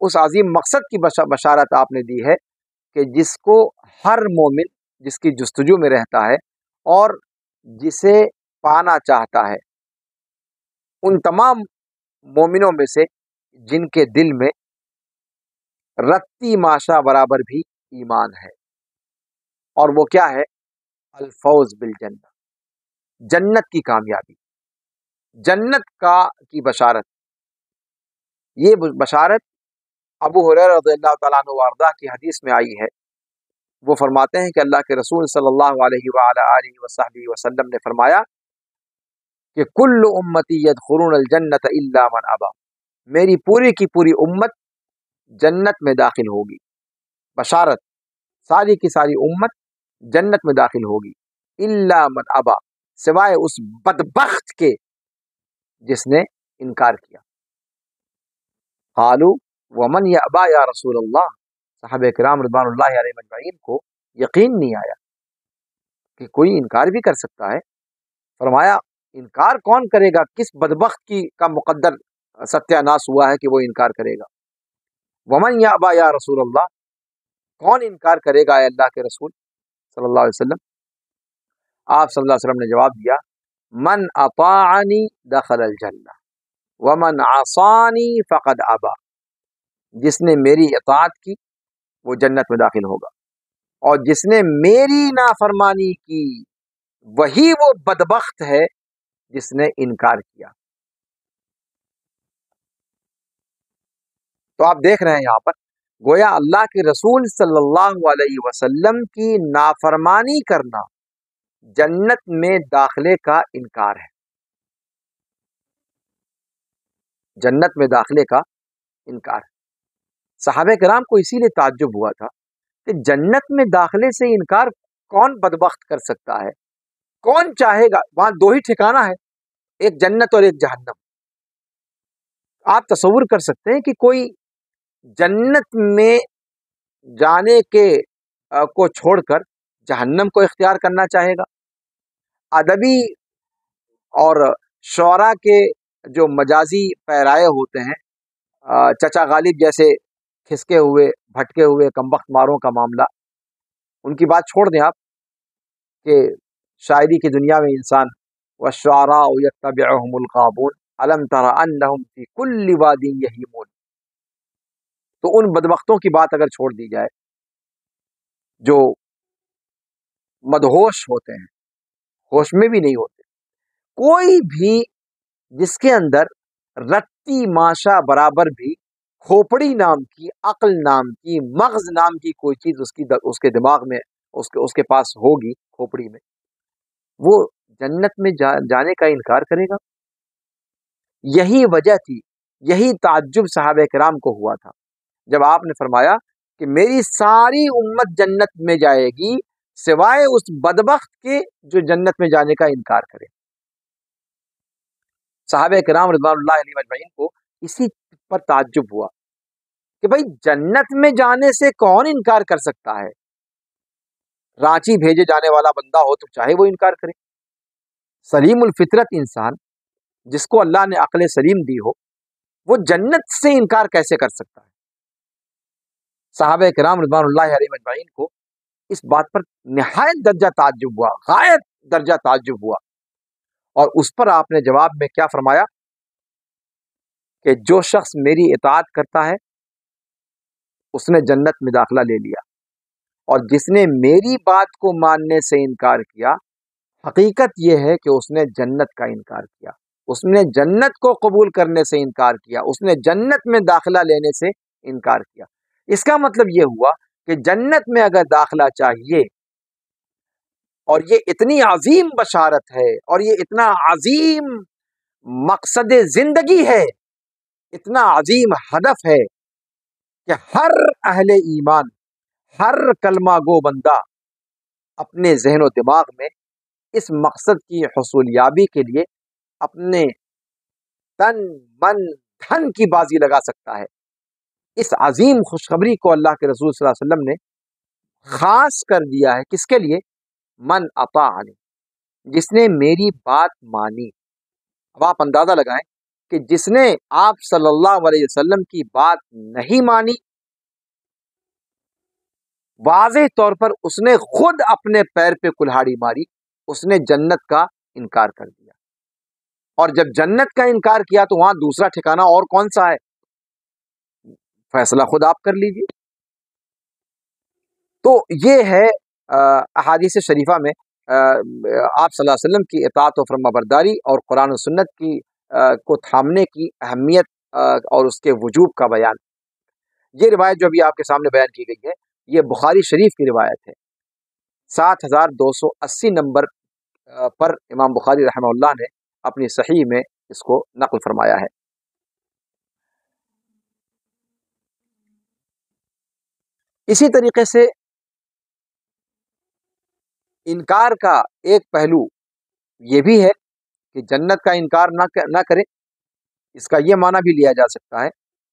اس عظیم مقصد کی بشارت آپ نے دی ہے کہ جس کو ہر مومن جس کی جستجو میں رہتا ہے اور جسے پانا چاہتا ہے، ان تمام مومنوں میں سے جن کے دل میں رتی ماشا برابر بھی ایمان ہے، اور وہ کیا ہے؟ الفوز بالجنہ، جنت کی کامیابی، جنت کی بشارت۔ یہ بشارت ابو ہریرہ رضی اللہ تعالیٰ عنہ وارضہ کی حدیث میں آئی ہے۔ وہ فرماتے ہیں کہ اللہ کے رسول صلی اللہ علیہ وآلہ آلہ وصحبہ وسلم نے فرمایا کہ کل امتی یدخلون الجنت الا من ابا، میری پوری کی پوری امت جنت میں داخل ہوگی، بشارت، ساری کی ساری امت جنت میں داخل ہوگی، الا من ابا، سوائے اس بدبخت کے جس نے انکار کیا۔ قالوا ومن یابا یا رسول اللہ، صحابہ کرام رضوان اللہ علیہ مجمعین کو یقین نہیں آیا کہ کوئی انکار بھی کر سکتا ہے۔ فرمایا انکار کون کرے گا؟ کس بدبخت کا مقدر ستیہ ناش ہوا ہے کہ وہ انکار کرے گا؟ ومن یابا یا رسول اللہ، کون انکار کرے گا اے اللہ کے رسول صلی اللہ علیہ وسلم؟ آپ صلی اللہ علیہ وسلم نے جواب دیا من اطاعنی دخل الجنہ ومن عصانی فقد ابا، جس نے میری اطاعت کی وہ جنت میں داخل ہوگا، اور جس نے میری نافرمانی کی وہی وہ بدبخت ہے جس نے انکار کیا۔ تو آپ دیکھ رہے ہیں یہاں پر گویا اللہ کے رسول صلی اللہ علیہ وسلم کی نافرمانی کرنا جنت میں داخلے کا انکار ہے، جنت میں داخلے کا انکار ہے۔ صحابہ کرام کو اسی لیے تعجب ہوا تھا کہ جنت میں داخلے سے انکار کون بدبخت کر سکتا ہے، کون چاہے گا؟ وہاں دو ہی ٹھکانہ ہے، ایک جنت اور ایک جہنم۔ آپ تصور کر سکتے ہیں کہ کوئی جنت میں جانے کو چھوڑ کر جہنم کو اختیار کرنا چاہے گا؟ ادبی اور شعراء کے جو مجازی پیرائے ہوتے ہیں، چچا غالب جیسے کھسکے ہوئے بھٹکے ہوئے کمبخت ماروں کا معاملہ، ان کی بات چھوڑ دیں آپ کہ شاعری کی دنیا میں انسان والشعراء یتبعهم الغاوون الم تر انہم فی کل واد یہیمون، تو ان بدبختوں کی بات اگر چھوڑ دی جائے جو مدہوش ہوتے ہیں، ہوش میں بھی نہیں ہوتے، کوئی بھی جس کے اندر رتی ماشا برابر بھی کھوپڑی نام کی، عقل نام کی، مغز نام کی کوئی چیز اس کے دماغ میں اس کے پاس ہوگی کھوپڑی میں، وہ جنت میں جانے کا انکار کرے گا؟ یہی وجہ تھی، یہی تعجب صحابہ کرام کو ہوا تھا جب آپ نے فرمایا کہ میری ساری امت جنت میں جائے گی سوائے اس بدبخت کے جو جنت میں جانے کا انکار کرے۔ صحابہ کرام رضوان اللہ علیہ مجمعین کو اسی پر تعجب ہوا کہ بھئی جنت میں جانے سے کون انکار کر سکتا ہے؟ رانچی بھیجے جانے والا بندہ ہو تو چاہے وہ انکار کرے، سلیم الفطرت انسان جس کو اللہ نے عقل سلیم دی ہو وہ جنت سے انکار کیسے کر سکتا ہے؟ صحابہ کرام رضوان اللہ علیہ مجمعین کو اس بات پر نہایت درجہ تعجب ہوا، غایت درجہ تعجب ہوا، اور اس پر آپ نے جواب میں کیا فرمایا کہ جو شخص میری اطاعت کرتا ہے اس نے جنت میں داخلہ لے لیا، اور جس نے میری بات کو ماننے سے انکار کیا حقیقت یہ ہے کہ اس نے جنت کا انکار کیا، اس نے جنت کو قبول کرنے سے انکار کیا، اس نے جنت میں داخلہ لینے سے انکار کیا۔ اس کا مطلب یہ ہوا کہ جنت میں اگر داخلہ چاہیے، اور یہ اتنی عظیم بشارت ہے اور یہ اتنا عظیم مقصد زندگی ہے، اتنا عظیم ہدف ہے کہ ہر اہل ایمان، ہر کلمہ گو بندہ اپنے ذہن و دماغ میں اس مقصد کی حصولیابی کے لیے اپنے تن من دھن کی بازی لگا سکتا ہے۔ اس عظیم خوشخبری کو اللہ کے رسول صلی اللہ علیہ وسلم نے خاص کر دیا ہے، کس کے لیے؟ من اطاعنی، جس نے میری بات مانی۔ اب آپ اندازہ لگائیں کہ جس نے آپ صلی اللہ علیہ وسلم کی بات نہیں مانی واضح طور پر اس نے خود اپنے پیر پہ کلہاڑی ماری، اس نے جنت کا انکار کر دیا، اور جب جنت کا انکار کیا تو وہاں دوسرا ٹھکانہ اور کون سا ہے؟ فیصلہ خود آپ کر لیجیے۔ تو یہ ہے احادیث شریفہ میں آپ صلی اللہ علیہ وسلم کی اطاعت و فرما برداری اور قرآن و سنت کی کو تھامنے کی اہمیت اور اس کے وجوب کا بیان۔ یہ روایت جو ابھی آپ کے سامنے بیان کی گئی ہے، یہ بخاری شریف کی روایت ہے۔ 7280 نمبر پر امام بخاری رحمہ اللہ نے اپنی صحیح میں اس کو نقل فرمایا ہے۔ اسی طریقے سے انکار کا ایک پہلو یہ بھی ہے کہ جنت کا انکار نہ کرے۔ اس کا یہ معنی بھی لیا جا سکتا ہے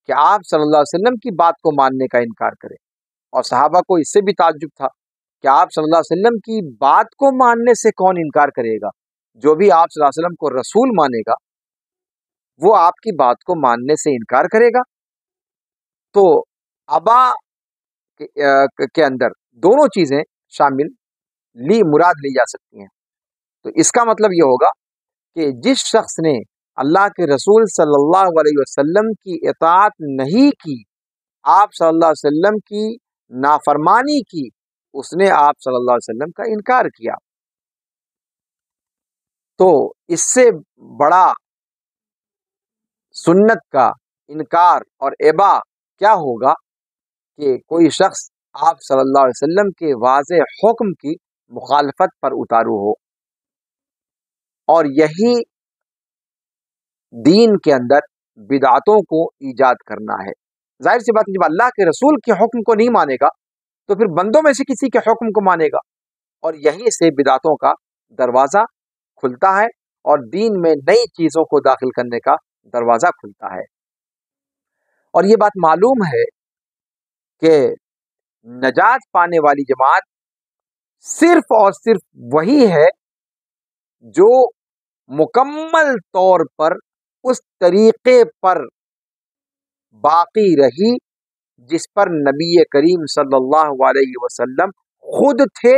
کہ آپ صلی اللہ علیہ وسلم کی بات کو ماننے کا انکار کرے، اور صحابہ کو اس سے بھی تعجب تھا کہ آپ صلی اللہ علیہ وسلم کی بات کو ماننے سے کون انکار کرے گا؟ جو بھی آپ صلی اللہ علیہ وسلم کو رسول مانے گا وہ آپ کی بات کو ماننے سے انکار کرے گا۔ تو ابا کے اندر دونوں چیزیں شامل مراد لی جا سکتی ہیں۔ تو اس کا مطلب یہ ہوگا کہ جس شخص نے اللہ کے رسول صلی اللہ علیہ وسلم کی اطاعت نہیں کی، آپ صلی اللہ علیہ وسلم کی نافرمانی کی، اس نے آپ صلی اللہ علیہ وسلم کا انکار کیا۔ تو اس سے بڑا سنت کا انکار اور ابا کیا ہوگا کہ کوئی شخص آپ صلی اللہ علیہ وسلم کے واضح حکم کی مخالفت پر اتارو ہو، اور یہی دین کے اندر بدعتوں کو ایجاد کرنا ہے۔ ظاہر سی بات ہے، جب اللہ کے رسول کے حکم کو نہیں مانے گا تو پھر بندوں میں سے کسی کے حکم کو مانے گا، اور یہیں سے بدعتوں کا دروازہ کھلتا ہے اور دین میں نئی چیزوں کو داخل کرنے کا دروازہ کھلتا ہے۔ اور یہ بات معلوم ہے کہ نجات پانے والی جماعت صرف اور صرف وہی ہے جو مکمل طور پر اس طریقے پر باقی رہی جس پر نبی کریم صلی اللہ علیہ وسلم خود تھے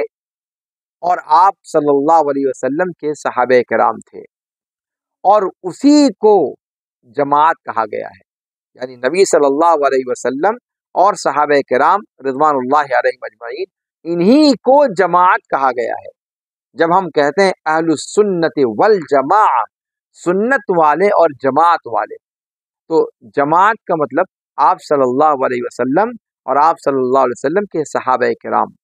اور آپ صلی اللہ علیہ وسلم کے صحابہ کرام تھے، اور اسی کو جماعت کہا گیا ہے۔ یعنی نبی صلی اللہ علیہ وسلم اور صحابہ کرام رضوان اللہ علیہم اجمعین، انہی کو جماعت کہا گیا ہے۔ جب ہم کہتے ہیں اہل السنت والجماعت، سنت والے اور جماعت والے، تو جماعت کا مطلب آپ صلی اللہ علیہ وسلم اور آپ صلی اللہ علیہ وسلم کے صحابہ کرام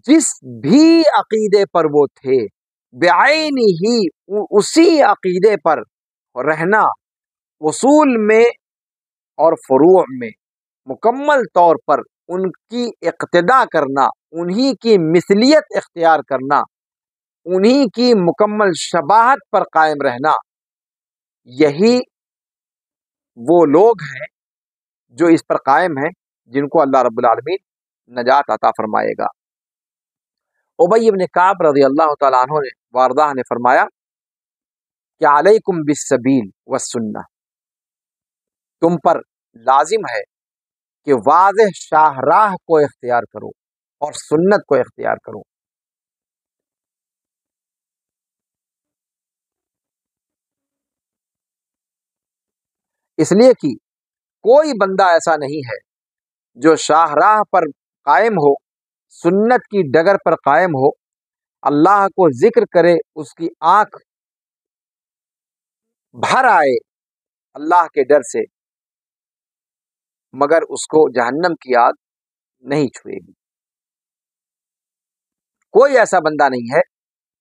جس بھی عقیدے پر وہ تھے بعین ہی اسی عقیدے پر رہنا، اصول میں اور فروع میں مکمل طور پر ان کی اقتداء کرنا، انہی کی مثلیت اختیار کرنا، انہی کی مکمل شباہت پر قائم رہنا، یہی وہ لوگ ہیں جو اس پر قائم ہیں جن کو اللہ رب العالمین نجات عطا فرمائے گا۔ ابی بن کعب رضی اللہ تعالیٰ عنہ نے واردہ نے فرمایا کہ علیکم بالسبیل والسنہ، تم پر لازم ہے کہ واضح شاہراہ کو اختیار کرو اور سنت کو اختیار کرو۔ اس لیے کہ کوئی بندہ ایسا نہیں ہے جو شاہراہ پر قائم ہو، سنت کی ڈگر پر قائم ہو، اللہ کو ذکر کرے، اس کی آنکھ بھر آئے اللہ کے ڈر سے، مگر اس کو جہنم کی آگ نہیں چھوئے گی۔ کوئی ایسا بندہ نہیں ہے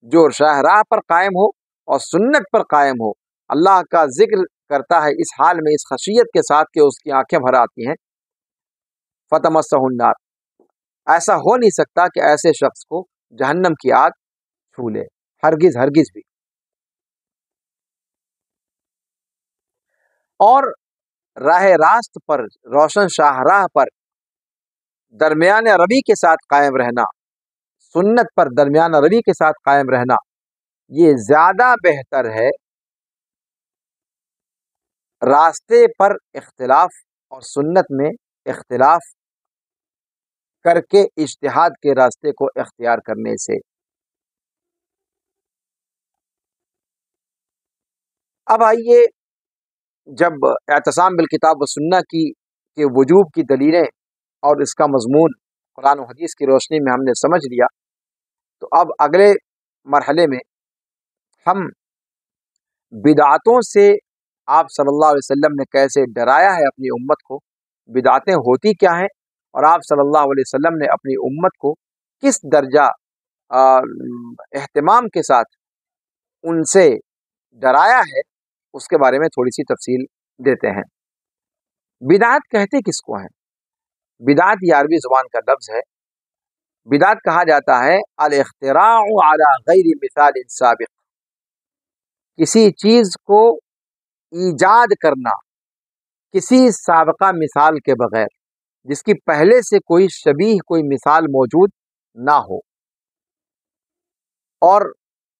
جو شاہراہ پر قائم ہو اور سنت پر قائم ہو، اللہ کا ذکر کرتا ہے اس حال میں، اس خشیت کے ساتھ کہ اس کی آنکھیں بھر آتی ہیں، فتمسہ النار، ایسا ہو نہیں سکتا کہ ایسے شخص کو جہنم کی آگ چھو لے، ہرگز ہرگز بھی۔ اور راہ راست پر، روشن شاہراہ پر درمیان روی کے ساتھ قائم رہنا، سنت پر درمیان روی کے ساتھ قائم رہنا، یہ زیادہ بہتر ہے راستے پر اختلاف اور سنت میں اختلاف کر کے اجتہاد کے راستے کو اختیار کرنے سے۔ اب آئیے، جب اعتصام بالکتاب و سنہ کے وجوب کی دلیلیں اور اس کا مضمون قرآن و حدیث کی روشنی میں ہم نے سمجھ لیا، تو اب اگلے مرحلے میں ہم بدعتوں سے آپ صلی اللہ علیہ وسلم نے کیسے ڈرایا ہے اپنی امت کو، بدعتیں ہوتی کیا ہیں، اور آپ صلی اللہ علیہ وسلم نے اپنی امت کو کس درجہ اہتمام کے ساتھ ان سے ڈرایا ہے، اس کے بارے میں تھوڑی سی تفصیل دیتے ہیں۔ بدعت کہتے کس کو ہیں؟ بدعت یہ عربی زبان کا لفظ ہے۔ بدعت کہا جاتا ہے الاختراع علی غیر مثال سابق، کسی چیز کو ایجاد کرنا کسی سابقہ مثال کے بغیر، جس کی پہلے سے کوئی شبیہ، کوئی مثال موجود نہ ہو۔ اور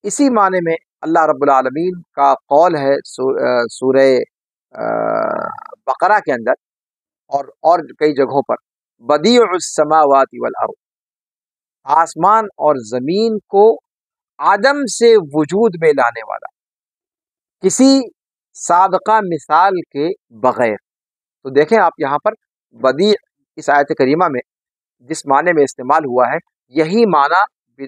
اسی معنی میں اللہ رب العالمین کا قول ہے سورہ بقرہ کے اندر اور کئی جگہوں پر، بدیع السماوات والارض، آسمان اور زمین کو عدم سے وجود میں لانے والا، کسی سابقہ مثال کے بغیر۔ تو دیکھیں آپ یہاں پر بدیع اس آیت کریمہ میں جس معنی میں استعمال ہوا ہے، یہی معنی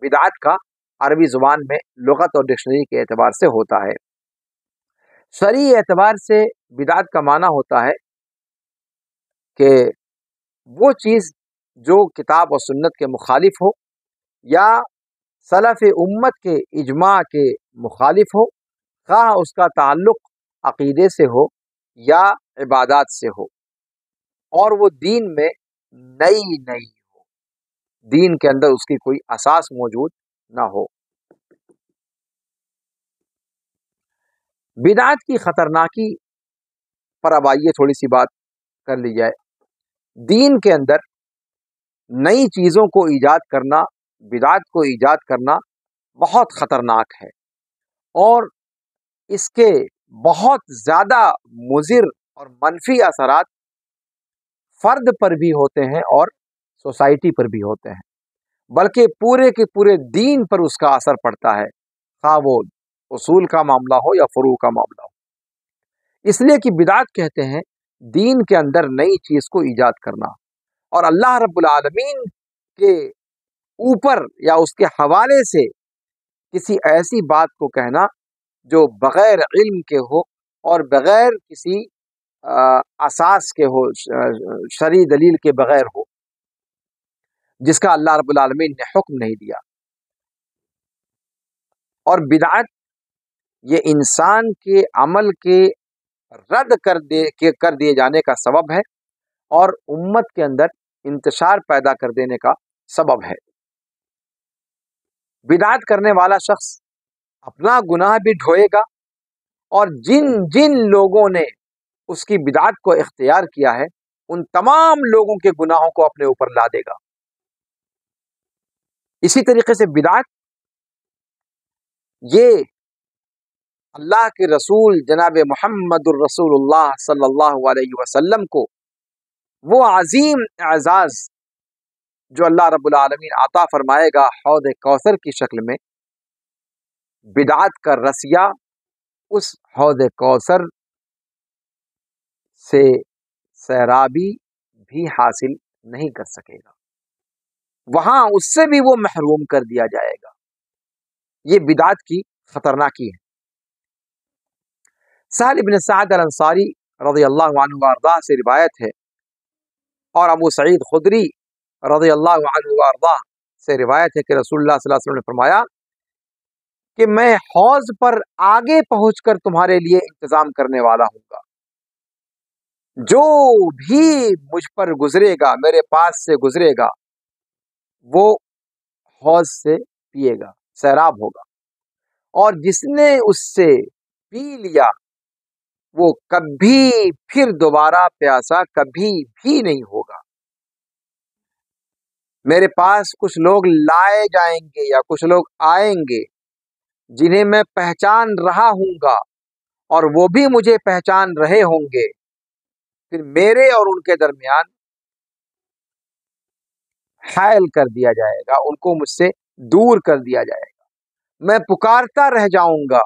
بدعت کا عربی زبان میں لغت اور ڈکشنری کے اعتبار سے ہوتا ہے۔ شرعی اعتبار سے بدعت کا معنی ہوتا ہے کہ وہ چیز جو کتاب و سنت کے مخالف ہو، یا سلف امت کے اجماع کے مخالف ہو، خواہ اس کا تعلق عقیدے سے ہو یا عبادات سے ہو، اور وہ دین میں نئی ہو، دین کے اندر اس کی کوئی اساس موجود نہ ہو۔ بدعت کی خطرناکی پر اب آئیے تھوڑی سی بات کر لی جائے۔ دین کے اندر نئی چیزوں کو ایجاد کرنا، بدعت کو ایجاد کرنا بہت خطرناک ہے، اور اس کے بہت زیادہ مضر اور منفی اثرات فرد پر بھی ہوتے ہیں اور سوسائٹی پر بھی ہوتے ہیں، بلکہ پورے کے پورے دین پر اس کا اثر پڑتا ہے، خواہ وہ اصول کا معاملہ ہو یا فروع کا معاملہ ہو۔ اس لیے کہ بدعت کہتے ہیں دین کے اندر نئی چیز کو ایجاد کرنا، اور اللہ رب العالمین کے اوپر یا اس کے حوالے سے کسی ایسی بات کو کہنا جو بغیر علم کے ہو اور بغیر کسی اساس کے ہو، شرعی دلیل کے بغیر ہو، جس کا اللہ رب العالمین نے حکم نہیں دیا۔ اور بدعت یہ انسان کے عمل کے رد کر دیے جانے کا سبب ہے، اور امت کے اندر انتشار پیدا کر دینے کا سبب ہے۔ بدعت کرنے والا شخص اپنا گناہ بھی ڈھوئے گا، اور جن لوگوں نے اس کی بدعت کو اختیار کیا ہے ان تمام لوگوں کے گناہوں کو اپنے اوپر لا دے گا۔ اسی طریقے سے بدعت یہ اللہ کے رسول جناب محمد الرسول اللہ صلی اللہ علیہ وسلم کو وہ عظیم اعزاز جو اللہ رب العالمین عطا فرمائے گا حوض کوثر کی شکل میں، بدعت کا رسیا اس حوض کوثر سے سیرابی بھی حاصل نہیں کر سکے گا، وہاں اس سے بھی وہ محروم کر دیا جائے گا۔ یہ بدعت کی خطرناکی ہے۔ سہل بن سعد الانصاری رضی اللہ عنہ وارضاہ سے روایت ہے، اور ابو سعید خدری رضی اللہ عنہ وارضاہ سے روایت ہے کہ رسول اللہ صلی اللہ علیہ وسلم نے فرمایا کہ میں حوض پر آگے پہنچ کر تمہارے لیے انتظام کرنے والا ہوں گا، جو بھی مجھ پر گزرے گا، میرے پاس سے گزرے گا، وہ حوض سے پیے گا، سیراب ہوگا، اور جس نے اس سے پی لیا وہ کبھی پھر دوبارہ پیاسا کبھی بھی نہیں ہوگا۔ میرے پاس کچھ لوگ لائے جائیں گے یا کچھ لوگ آئیں گے جنہیں میں پہچان رہا ہوں گا، اور وہ بھی مجھے پہچان رہے ہوں گے، پھر میرے اور ان کے درمیان حائل کر دیا جائے گا، ان کو مجھ سے دور کر دیا جائے گا۔ میں پکارتا رہ جاؤں گا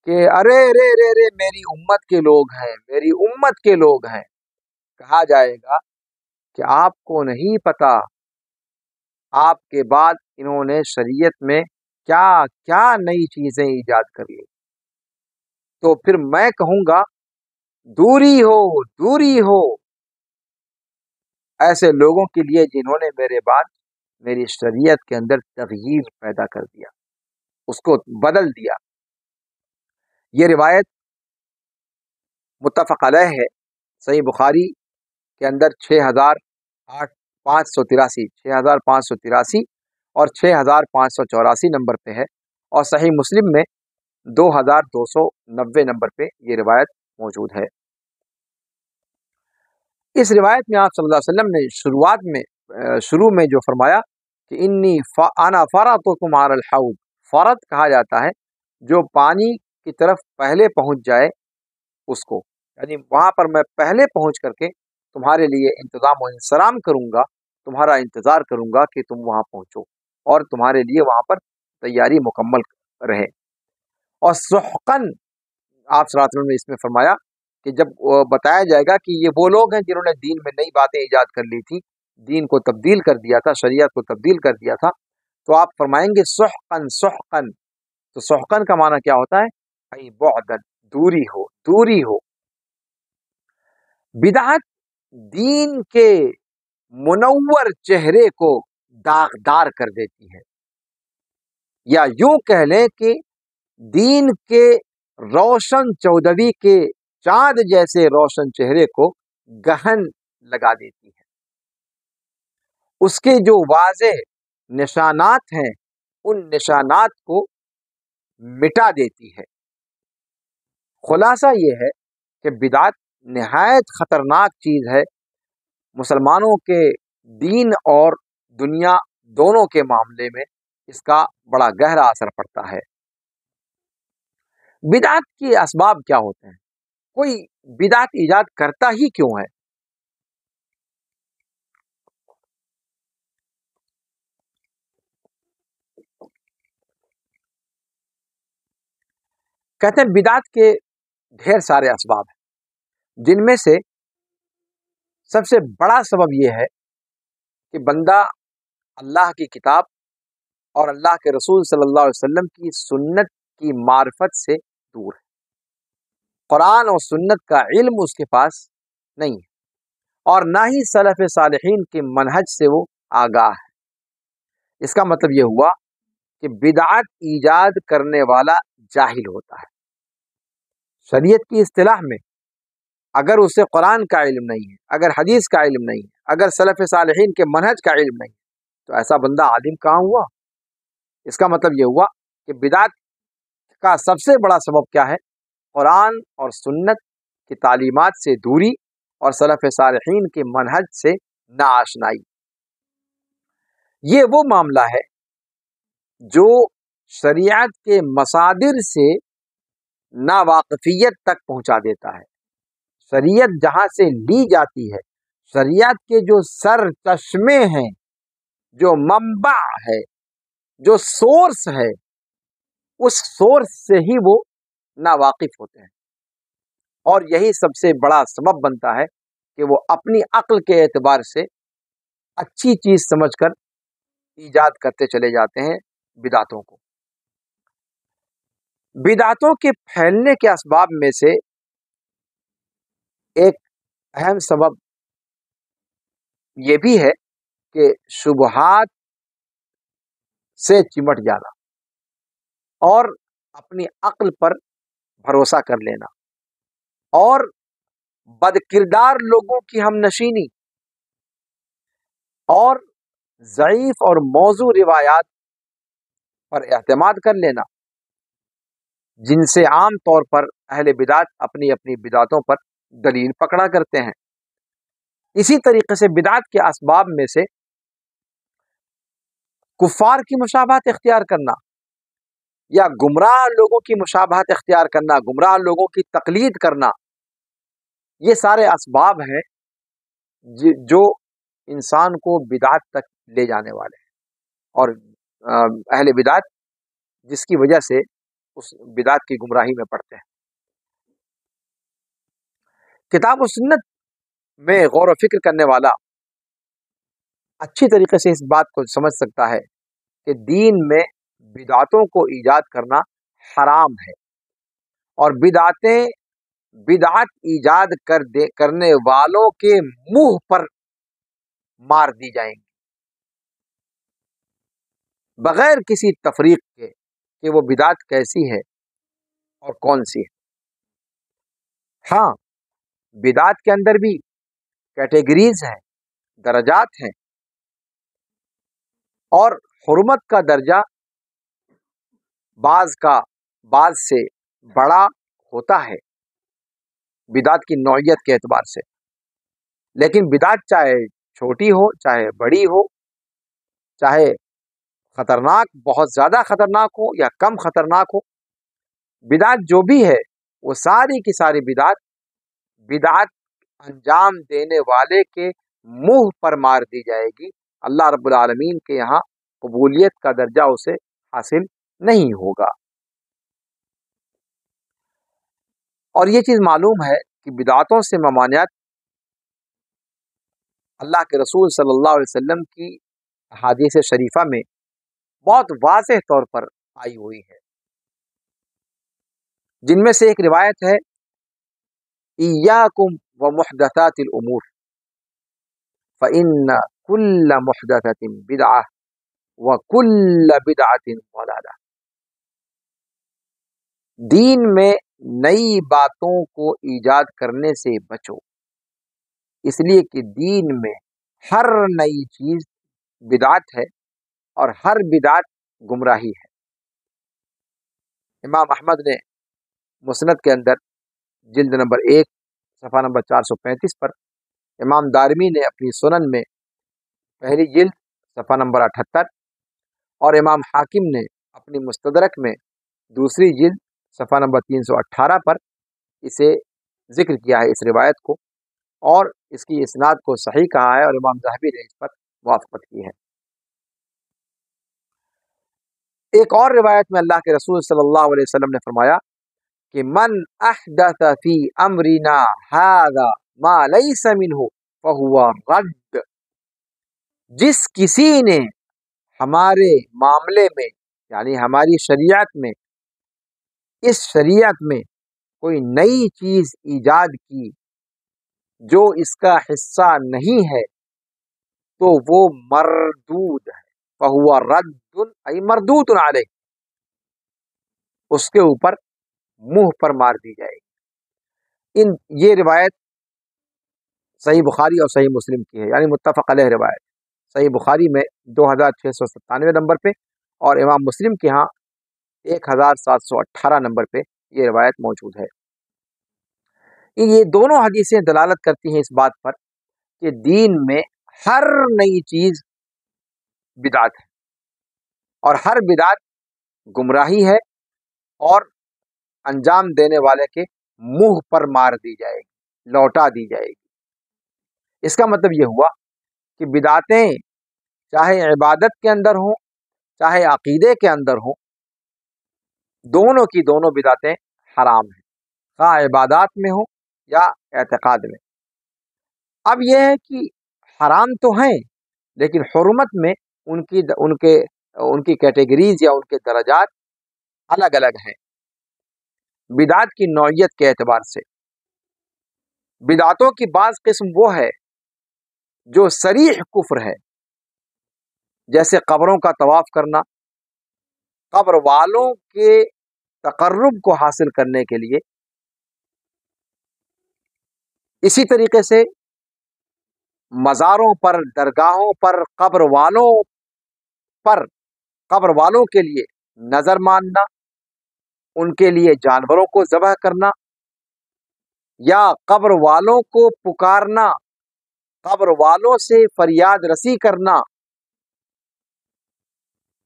کہ ارے رے رے رے میری امت کے لوگ ہیں، میری امت کے لوگ ہیں۔ کہا جائے گا کہ آپ کو نہیں پتا آپ کے بعد انہوں نے شریعت میں کیا کیا نئی چیزیں ایجاد کر لی۔ تو پھر میں کہوں گا دوری ہو، دوری ہو ایسے لوگوں کے لیے جنہوں نے میرے بعد میری شریعت کے اندر تغییر پیدا کر دیا، اس کو بدل دیا۔ یہ روایت متفق علیہ ہے، صحیح بخاری کے اندر 6583 اور 6584 نمبر پہ ہے، اور صحیح مسلم میں 2290 نمبر پہ یہ روایت موجود ہے۔ اس روایت میں آپ صلی اللہ علیہ وسلم نے شروع میں جو فرمایا کہ انا فرطکم علی الحوض، فرط کہا جاتا ہے جو پانی کی طرف پہلے پہنچ جائے اس کو، یعنی وہاں پر میں پہلے پہنچ کر کے تمہارے لیے انتظام و انصرام کروں گا، تمہارا انتظار کروں گا کہ تم وہاں پہنچو اور تمہارے لیے وہاں پر تیاری مکمل رہے۔ اور سحقاً آپ صلی اللہ علیہ وسلم نے اس میں فرمایا کہ جب بتایا جائے گا کہ یہ وہ لوگ ہیں جنہوں نے دین میں نئی باتیں ایجاد کر لی تھی، دین کو تبدیل کر دیا تھا، شریعت کو تبدیل کر دیا تھا، تو آپ فرمائیں گے سحقاً سحقاً۔ تو سحقاً کا معنی کیا ہوتا ہے؟ ای بعداً، دوری ہو، دوری ہو۔ بدعت دین کے منور چہرے کو داغدار کر دیتی ہے، یا یوں کہہ لیں کہ دین کے روشن چودھویں کے چاند جیسے روشن چہرے کو گہن لگا دیتی ہے، اس کے جو واضح نشانات ہیں ان نشانات کو مٹا دیتی ہے۔ خلاصہ یہ ہے کہ بدعت نہایت خطرناک چیز ہے، مسلمانوں کے دین اور دنیا دونوں کے معاملے میں اس کا بڑا گہرا اثر پڑتا ہے۔ بدعت کے اسباب کیا ہوتے ہیں؟ کوئی بدعت ایجاد کرتا ہی کیوں ہے؟ کہتے ہیں بدعت کے ڈھیر سارے اسباب ہیں، جن میں سے سب سے بڑا سبب یہ ہے کہ بندہ اللہ کی کتاب اور اللہ کے رسول صلی اللہ علیہ وسلم کی سنت کی معرفت سے دور ہے، قرآن اور سنت کا علم اس کے پاس نہیں ہے، اور نہ ہی سلف صالحین کے منہج سے وہ آگاہ ہے۔ اس کا مطلب یہ ہوا کہ بدعت ایجاد کرنے والا جاہل ہوتا ہے۔ شریعت کی اصطلاح میں اگر اسے قرآن کا علم نہیں ہے، اگر حدیث کا علم نہیں ہے، اگر سلف صالحین کے منہج کا علم نہیں ہے، تو ایسا بندہ عالم کہاں ہوا؟ اس کا مطلب یہ ہوا کہ بدعت کا سب سے بڑا سبب کیا ہے؟ قرآن اور سنت کی تعلیمات سے دوری اور سلف صالحین کے منہج سے ناآشنائی۔ یہ وہ معاملہ ہے جو شریعت کے مصادر سے ناواقفیت تک پہنچا دیتا ہے۔ شریعت جہاں سے لی جاتی ہے، شریعت کے جو سر چشمے ہیں، جو منبع ہے، جو سورس ہے، اس سورس سے ہی وہ ناواقف ہوتے ہیں، اور یہی سب سے بڑا سبب بنتا ہے کہ وہ اپنی عقل کے اعتبار سے اچھی چیز سمجھ کر ایجاد کرتے چلے جاتے ہیں بدعتوں کو۔ بدعتوں کے پھیلنے کے اسباب میں سے ایک اہم سبب یہ بھی ہے کہ شبہات سے چمٹ جانا اور اپنی عقل پر بھروسہ کر لینا، اور بد کردار لوگوں کی ہم نشینی، اور ضعیف اور موضوع روایات پر اعتماد کر لینا، جن سے عام طور پر اہل بدعت اپنی اپنی بدعتوں پر دلیل پکڑا کرتے ہیں۔ اسی طریقے سے بدعت کے اسباب میں سے کفار کی مشابہت اختیار کرنا، یا گمراہ لوگوں کی مشابہت اختیار کرنا، گمراہ لوگوں کی تقلید کرنا، یہ سارے اسباب ہیں جو انسان کو بدعت تک لے جانے والے ہیں، اور اہل بدعت جس کی وجہ سے اس بدعت کی گمراہی میں پڑتے ہیں۔ کتاب و سنت میں غور و فکر کرنے والا اچھی طریقے سے اس بات کو سمجھ سکتا ہے کہ دین میں بدعتوں کو ایجاد کرنا حرام ہے، اور بدعت ایجاد کرنے والوں کے منہ پر مار دی جائیں گی بغیر کسی تفریق کے کہ وہ بدعت کیسی ہے اور کون سی ہے۔ ہاں، بدعت کے اندر بھی کیٹیگریز ہیں، درجات ہیں، اور حرمت کا درجہ بعض سے بڑا ہوتا ہے بدعت کی نوعیت کے اعتبار سے، لیکن بدعت چاہے چھوٹی ہو چاہے بڑی ہو، چاہے خطرناک بہت زیادہ خطرناک ہو یا کم خطرناک ہو، بدعت جو بھی ہے وہ ساری کی ساری بدعت انجام دینے والے کے منہ پر مار دی جائے گی۔ اللہ رب العالمین کے یہاں قبولیت کا درجہ اسے حاصل نہیں ہوگا۔ اور یہ چیز معلوم ہے کہ بدعتوں سے ممانعت اللہ کے رسول صلی اللہ علیہ وسلم کی احادیث شریفہ میں بہت واضح طور پر آئی ہوئی ہے، جن میں سے ایک روایت ہے، ایاکم ومحدثات الامور فإن كل محدثة بدعة وكل بدعة ضلالة۔ دین میں نئی باتوں کو ایجاد کرنے سے بچو، اس لیے کہ دین میں ہر نئی چیز بدعت ہے اور ہر بدعت گمراہی ہے۔ امام احمد نے مسند کے اندر جلد نمبر 1 صفحہ نمبر 435 پر، امام دارمی نے اپنی سنن میں پہلی جلد صفحہ نمبر 78، اور امام حاکم نے اپنی مستدرک میں دوسری جلد صفحہ نمبر 318 پر اسے ذکر کیا ہے، اس روایت کو، اور اس کی اسناد کو صحیح کہا ہے، اور امام ذہبی نے اس پر موافقت کی ہے۔ ایک اور روایت میں اللہ کے رسول صلی اللہ علیہ وسلم نے فرمایا کہ من احدث فی امرنا ھذا ما لیس منہ فہو رد۔ جس کسی نے ہمارے معاملے میں، یعنی ہماری شریعت میں، اس شریعت میں کوئی نئی چیز ایجاد کی جو اس کا حصہ نہیں ہے تو وہ مردود ہے، فہو رد ای مردود علیہ، اس کے اوپر منہ پر مار دی جائے گی۔ یہ روایت صحیح بخاری اور صحیح مسلم کی ہے، یعنی متفق علیہ روایت، صحیح بخاری میں 2697 نمبر پہ، اور امام مسلم کے ہاں 1718 نمبر پہ یہ روایت موجود ہے۔ یہ دونوں حدیثیں دلالت کرتی ہیں اس بات پر کہ دین میں ہر نئی چیز بدعت ہے، اور ہر بدعت گمراہی ہے، اور انجام دینے والے کے منہ پر مار دی جائے گی، لوٹا دی جائے گی۔ اس کا مطلب یہ ہوا کہ بدعتیں چاہے عبادت کے اندر ہوں چاہے عقیدے کے اندر ہوں، دونوں کی دونوں بدعتیں حرام ہیں، خواہ عبادات میں ہوں یا اعتقاد میں۔ اب یہ ہے کہ حرام تو ہیں، لیکن حرمت میں ان کی کیٹیگریز یا ان کے درجات الگ الگ ہیں بدعت کی نوعیت کے اعتبار سے۔ بدعتوں کی بعض قسم وہ ہے جو صریح کفر ہے، جیسے قبروں کا طواف کرنا، قبر والوں کے تقرب کو حاصل کرنے کے لیے، اسی طریقے سے مزاروں پر، درگاہوں پر، قبر والوں کے لیے نظر ماننا، ان کے لیے جانوروں کو ذبح کرنا، یا قبر والوں کو پکارنا، قبر والوں سے فریاد رسی کرنا،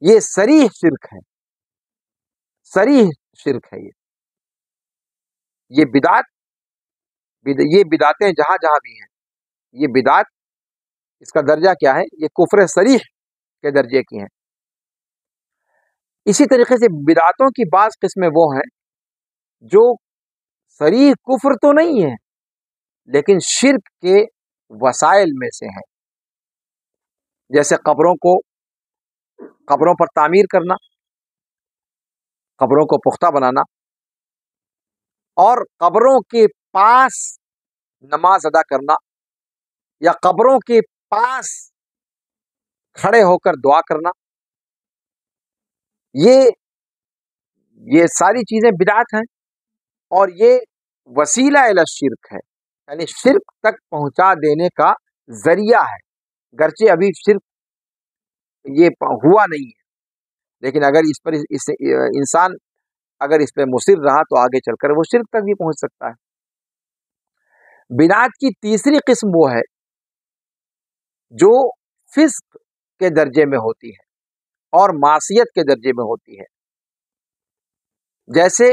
یہ صریح شرک ہے، صریح شرک ہے۔ یہ بدعتیں جہاں جہاں بھی ہیں، یہ بدعت اس کا درجہ کیا ہے؟ یہ کفر صریح کے درجے کی ہیں۔ اسی طریقے سے بدعتوں کی بعض قسمیں وہ ہیں جو صریح کفر تو نہیں ہے لیکن شرک کے وسائل میں سے ہیں، جیسے قبروں پر تعمیر کرنا، قبروں کو پختہ بنانا، اور قبروں کے پاس نماز ادا کرنا، یا قبروں کے پاس کھڑے ہو کر دعا کرنا، یہ ساری چیزیں بدعت ہیں، اور یہ وسیلہ الی الشرک ہے، یعنی شرک تک پہنچا دینے کا ذریعہ ہے، گرچہ ابھی شرک یہ ہوا نہیں ہے، لیکن اگر انسان اگر اس پہ مصر رہا تو آگے چل کر وہ شرک تک بھی پہنچ سکتا ہے۔ بدعت کی تیسری قسم وہ ہے جو فسق کے درجے میں ہوتی ہے اور معصیت کے درجے میں ہوتی ہے، جیسے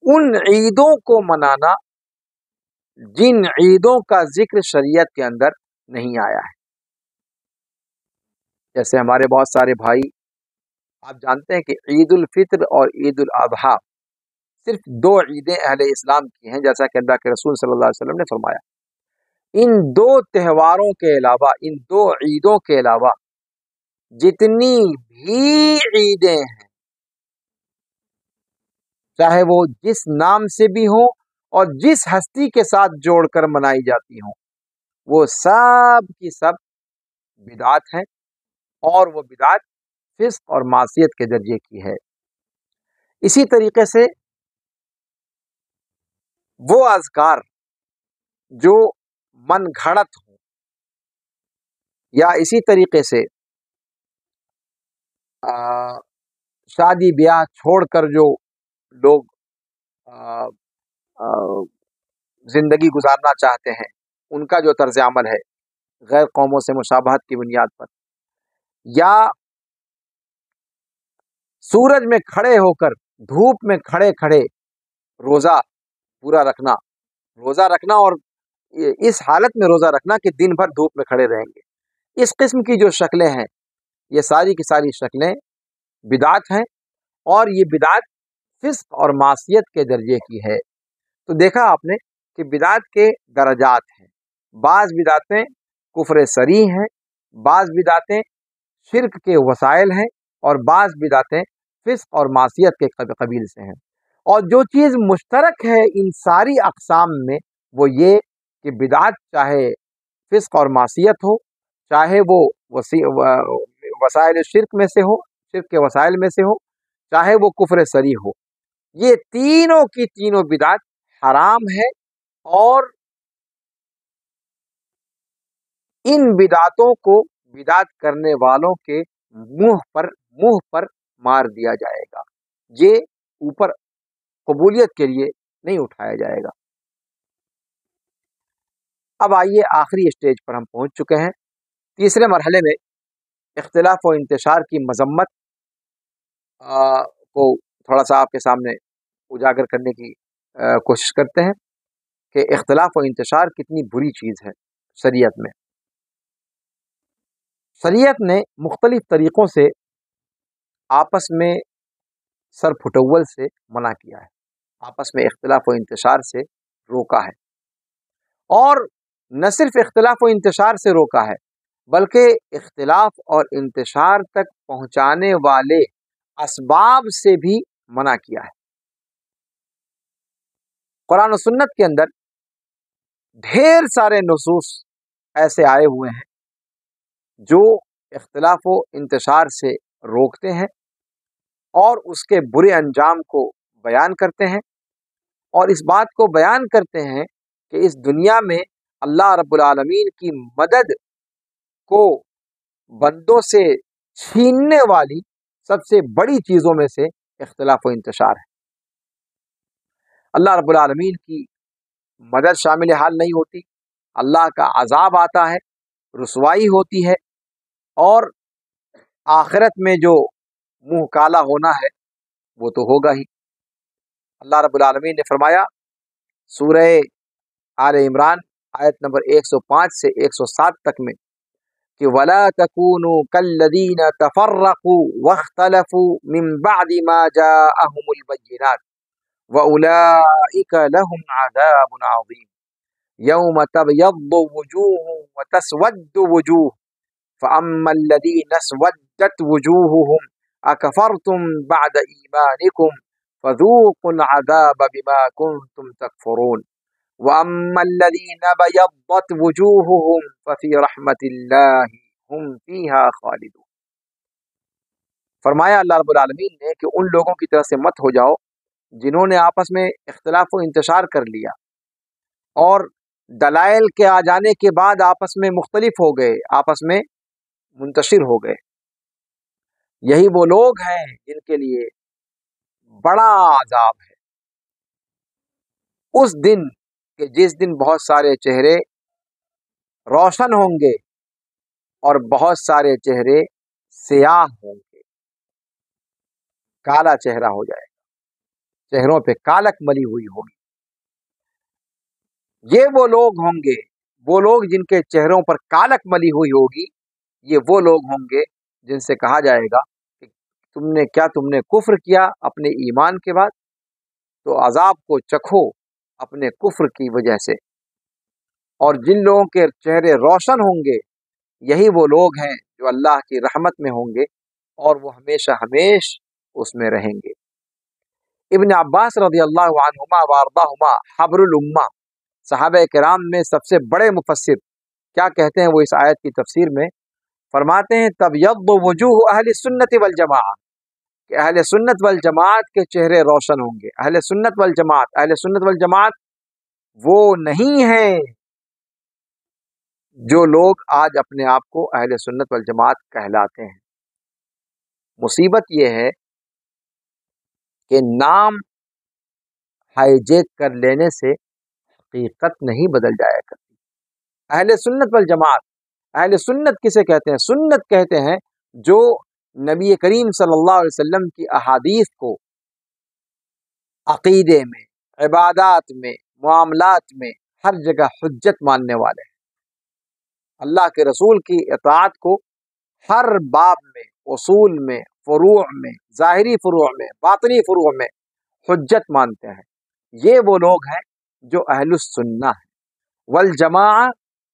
ان عیدوں کو منانا جن عیدوں کا ذکر شریعت کے اندر نہیں آیا ہے۔ جیسے ہمارے بہت سارے بھائی، آپ جانتے ہیں کہ عید الفطر اور عید الاضحیٰ صرف دو عیدیں اہل اسلام کی ہیں، جیسا کہ اللہ کے رسول صلی اللہ علیہ وسلم نے فرمایا۔ ان دو تہواروں کے علاوہ، ان دو عیدوں کے علاوہ جتنی بھی عیدیں ہیں، چاہے وہ جس نام سے بھی ہوں اور جس ہستی کے ساتھ جوڑ کر منائی جاتی ہوں، وہ سب کی سب بدعت ہیں، اور وہ بدعت فسق اور معصیت کے درجے کی ہے۔ اسی طریقے سے وہ اذکار جو من گھڑت ہوں، یا اسی طریقے سے شادی بیاہ چھوڑ کر جو لوگ زندگی گزارنا چاہتے ہیں، ان کا جو طرز عمل ہے غیر قوموں سے مشابہت کی بنیاد پر، یا سورج میں کھڑے ہو کر دھوپ میں کھڑے کھڑے روزہ پورا رکھنا، اور اس حالت میں روزہ رکھنا کہ دن بھر دھوپ میں کھڑے رہیں گے، اس قسم کی جو شکلیں ہیں، یہ ساری کی ساری شکلیں بدعت ہیں، اور یہ بدعت فسق اور معصیت کے درجے کی ہے۔ تو دیکھا آپ نے کہ بدعت کے درجات ہیں، بعض بدعتیں کفر صریح ہیں، بعض بدعتیں شرک کے وسائل ہیں، اور بعض بدعتیں فسق اور معصیت کے قبیل سے ہیں۔ اور جو چیز مشترک ہے ان ساری اقسام میں وہ یہ کہ بدعت چاہے فسق اور معصیت ہو، چاہے وہ وسائل شرک میں سے ہو، شرک کے وسائل میں سے ہو، چاہے وہ کفر صریح ہو، یہ تینوں کی تینوں بدعت حرام ہے، اور ان بدعتوں کو بدعت کرنے والوں کے منہ پر مار دیا جائے گا، یہ اوپر قبولیت کے لیے نہیں اٹھایا جائے گا۔ اب آئیے آخری اسٹیج پر ہم پہنچ چکے ہیں، تیسرے مرحلے میں اختلاف و انتشار کی مذمت کو تھوڑا سا آپ کے سامنے اجاگر کرنے کی کوشش کرتے ہیں کہ اختلاف و انتشار کتنی بری چیز ہے شریعت میں۔ شریعت نے مختلف طریقوں سے آپس میں سر پھٹول سے منع کیا ہے، آپس میں اختلاف و انتشار سے روکا ہے، اور نہ صرف اختلاف و انتشار سے روکا ہے بلکہ اختلاف اور انتشار تک پہنچانے والے اسباب سے بھی منع کیا ہے۔ قرآن و سنت کے اندر ڈھیر سارے نصوص ایسے آئے ہوئے ہیں جو اختلاف و انتشار سے روکتے ہیں اور اس کے برے انجام کو بیان کرتے ہیں، اور اس بات کو بیان کرتے ہیں کہ اس دنیا میں اللہ رب العالمین کی مدد کو بندوں سے چھیننے والی سب سے بڑی چیزوں میں سے اختلاف و انتشار ہے۔ اللہ رب العالمین کی مدد شامل حال نہیں ہوتی، اللہ کا عذاب آتا ہے، رسوائی ہوتی ہے، اور آخرت میں جو منہ کالا ہونا ہے وہ تو ہوگا ہی۔ اللہ رب العالمین نے فرمایا سورہ آل عمران آیت نمبر 105 سے 107 تک میں کہ وَلَا تَكُونُوا كَالَّذِينَ تَفَرَّقُوا وَاخْتَلَفُوا مِن بَعْدِ مَا جَاءَهُمُ الْبَيِّنَاتُ وَأُولَئِكَ لَهُمْ عَذَابٌ عَظِيمٌ يَوْمَ تَبْيَضُّ وُجُوهٌ وَتَسْوَدُّ وُجُوهٌ فَأَمَّا الَّذِينَ اسْوَدَّتْ وُجُوهُهُمْ أَكَفَرْتُمْ بَعْدَ إِيمَانِكُمْ فَذُوقُوا الْعَذَابَ بِمَا كُنْتُمْ تَكْفُرُونَ وَأَمَّا الَّذِينَ بَيَضَّتْ وُجُوهُهُمْ فَفِي رَحْمَةِ اللَّهِ هُمْ فِيهَا خَالِدُونَ۔ فرمایا اللہ رب العالمین نے کہ ان لوگوں کی طرح سے مت ہو جاؤ جنہوں نے آپس میں اختلاف و انتشار کر لیا اور دلائل کے آ جانے کے بعد آپس میں مختلف ہو گئے، آپس میں منتشر ہو گئے۔ یہی وہ لوگ ہیں جن کے لیے بڑا عذاب ہے اس دن کہ جس دن بہت سارے چہرے روشن ہوں گے اور بہت سارے چہرے سیاہ ہوں گے، کالا چہرہ ہو جائے گا، چہروں پہ کالک ملی ہوئی ہوگی۔ یہ وہ لوگ ہوں گے، وہ لوگ جن کے چہروں پر کالک ملی ہوئی ہوگی، یہ وہ لوگ ہوں گے جن سے کہا جائے گا کہ تم نے کفر کیا اپنے ایمان کے بعد، تو عذاب کو چکھو اپنے کفر کی وجہ سے۔ اور جن لوگوں کے چہرے روشن ہوں گے یہی وہ لوگ ہیں جو اللہ کی رحمت میں ہوں گے اور وہ ہمیشہ ہمیش اس میں رہیں گے۔ ابن عباس رضی اللہ عنہما وارضاہما حبر الامہ، صحابہ کرام میں سب سے بڑے مفسر، کیا کہتے ہیں وہ اس آیت کی تفسیر میں؟ فرماتے ہیں تبیض وجوہ اہل سنت والجماعت، کہ اہل سنت والجماعت کے چہرے روشن ہوں گے۔ اہل سنت والجماعت وہ نہیں ہیں جو لوگ آج اپنے آپ کو اہل سنت والجماعت کہلاتے ہیں۔ مصیبت یہ ہے کہ نام ہائی جیک کر لینے سے حقیقت نہیں بدل جایا کرتی۔ اہل سنت والجماعت، اہل سنت کسے کہتے ہیں؟ سنت کہتے ہیں جو نبی کریم صلی اللہ علیہ وسلم کی احادیث کو عقیدے میں، عبادات میں، معاملات میں ہر جگہ حجت ماننے والے ہیں۔ اللہ کے رسول کی اطاعت کو ہر باب میں، اصول میں، فروع میں، ظاہری فروع میں، باطنی فروع میں حجت مانتے ہیں۔ یہ وہ لوگ ہیں جو اہل السنہ ہیں والجماعہ،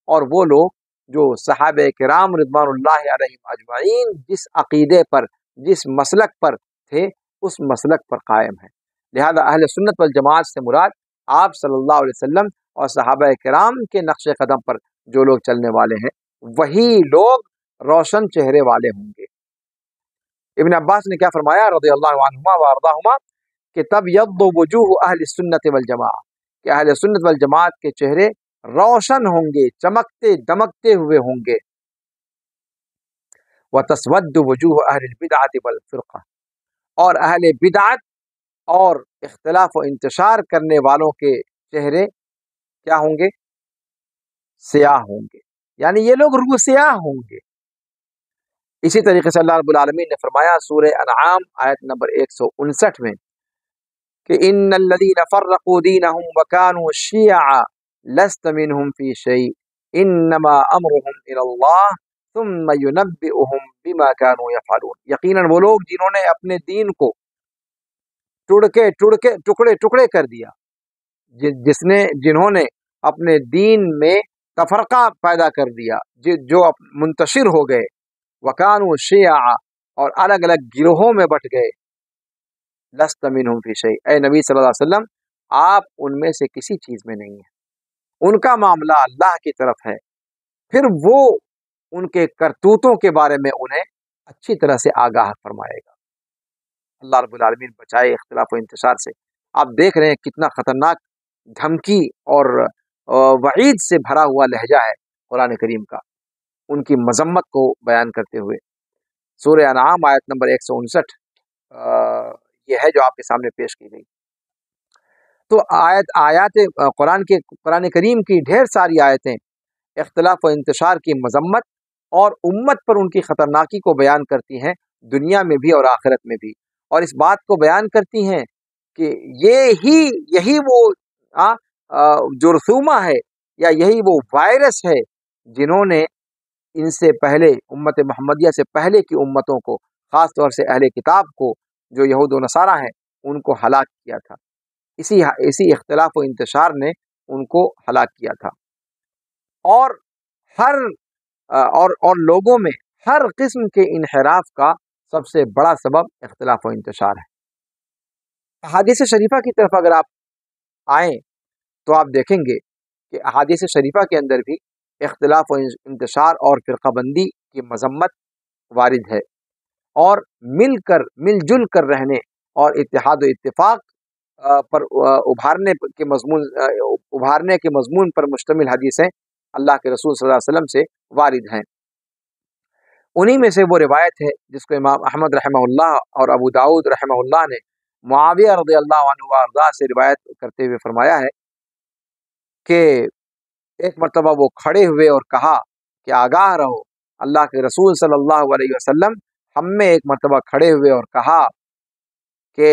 اور وہ لوگ جو صحابہ کرام رضوان اللہ علیہم اجمعین جس عقیدے پر، جس مسلک پر تھے اس مسلک پر قائم ہیں۔ لہذا اہل سنت والجماعت سے مراد آپ صلی اللہ علیہ وسلم اور صحابہ کرام کے نقش قدم پر جو لوگ چلنے والے ہیں وہی لوگ روشن چہرے والے ہوں گے۔ ابن عباس نے کیا فرمایا رضی اللہ عنہما وارضاہما کہ تبیض وجوہ اہل سنت والجماعت، کہ اہل سنت والجماعت کے چہرے روشن ہوں گے، چمکتے دمکتے ہوئے ہوں گے۔ وتسود وجوہ اہل البدعۃ والفرقہ، اور اہل بدعت اور اختلاف و انتشار کرنے والوں کے چہرے کیا ہوں گے؟ سیاہ ہوں گے، یعنی یہ لوگ روح سیاہ ہوں گے۔ اسی طریقے سے اللہ رب العالمین نے فرمایا سورہ انعام آیت نمبر 159 میں کہ ان الذین فرقوا دینہم وکانوا شیعا لست منہم فی شیء انما امرہم الی اللہ ثم ینبئہم بما کانوا یفعلون، یقیناً وہ لوگ جنہوں نے اپنے دین کو ٹکڑے ٹکڑے کر دیا، جنہوں نے اپنے دین میں تفرقہ پیدا کر دیا، جو منتشر ہو گئے، وکانوا شیعا، اور الگ الگ گروہوں میں بٹ گئے، لست منہم فی شیء، اے نبی صلی اللہ علیہ وسلم آپ ان میں سے کسی چیز میں نہیں ہیں، ان کا معاملہ اللہ کی طرف ہے، پھر وہ ان کے کرتوتوں کے بارے میں انہیں اچھی طرح سے آگاہ فرمائے گا۔ اللہ رب العالمین بچائے اختلاف و انتشار سے۔ آپ دیکھ رہے ہیں کتنا خطرناک دھمکی اور وعید سے بھرا ہوا لہجہ ہے قرآن کریم کا، ان کی مذمت کو بیان کرتے ہوئے۔ سورہ انعام آیت نمبر 159 یہ ہے جو آپ کے سامنے پیش کی گئی۔ تو آیات قرآن کریم کی ڈھیر ساری آیتیں اختلاف و انتشار کی مذمت اور امت پر ان کی خطرناکی کو بیان کرتی ہیں، دنیا میں بھی اور آخرت میں بھی، اور اس بات کو بیان کرتی ہیں کہ یہی وہ جرثومہ ہے یا یہی وہ وائرس ہے جنہوں نے ان سے پہلے امت محمدیہ سے پہلے کی امتوں کو، خاص طور سے اہل کتاب کو جو یہود و نصارہ ہیں، ان کو ہلاک کیا تھا. اسی اختلاف و انتشار نے ان کو ہلاک کیا تھا. اور ہر اور لوگوں میں ہر قسم کے انحراف کا سب سے بڑا سبب اختلاف و انتشار ہے. احادیث شریفہ کی طرف اگر آپ آئیں تو آپ دیکھیں گے کہ احادیث شریفہ کے اندر بھی اختلاف و انتشار اور فرقہ بندی کی مذمت وارد ہے، اور مل جل کر رہنے اور اتحاد و اتفاق پر ابھارنے کے مضمون پر مشتمل حدیثیں اللہ کے رسول صلی اللہ علیہ وسلم سے وارد ہیں. انہی میں سے وہ روایت ہے جس کو امام احمد رحمہ اللہ اور ابو داؤد رحمہ اللہ نے معاویہ رضی اللہ عنہ وارضاہ سے روایت کرتے ہوئے فرمایا ہے کہ ایک مرتبہ وہ کھڑے ہوئے اور کہا کہ آگاہ رہو. اللہ کے رسول صلی اللہ علیہ وسلم ہم میں ایک مرتبہ کھڑے ہوئے اور کہا کہ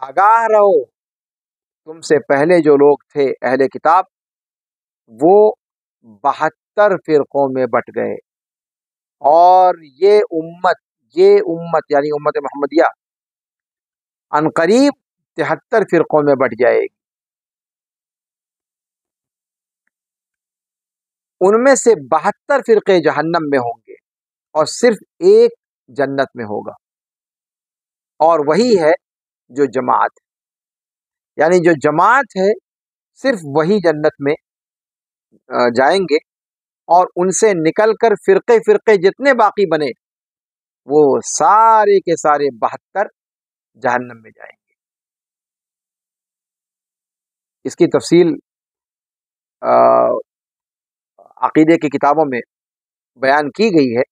آگاہ رہو، تم سے پہلے جو لوگ تھے اہل کتاب وہ 72 فرقوں میں بٹ گئے، اور یہ امت یعنی امت محمدیہ عنقریب 73 فرقوں میں بٹ جائے گی. ان میں سے 72 فرقے جہنم میں ہوں گے اور صرف ایک جنت میں ہوگا، اور وہی ہے جو جماعت ہے. یعنی جو جماعت ہے صرف وہی جنت میں جائیں گے، اور ان سے نکل کر فرقے جتنے باقی بنے وہ سارے کے سارے 72 جہنم میں جائیں گے. اس کی تفصیل عقیدے کی کتابوں میں بیان کی گئی ہے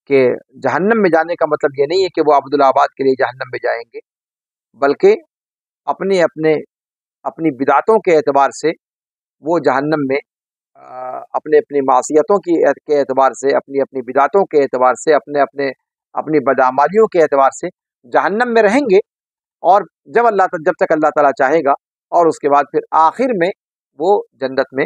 کہ جہنم میں جانے کا مطلب یہ نہیں ہے کہ وہ عبدالآباد کے لیے جہنم میں جائیں گے، بلکہ اپنی بدعتوں کے اعتبار سے وہ جہنم میں اپنی معصیتوں کے اعتبار سے، اپنی بدعتوں کے اعتبار سے، اپنی بدعمالیوں کے اعتبار سے جہنم میں رہیں گے، اور جب تک اللہ تعالیٰ چاہے گا، اور اس کے بعد پھر آخر میں وہ جنت میں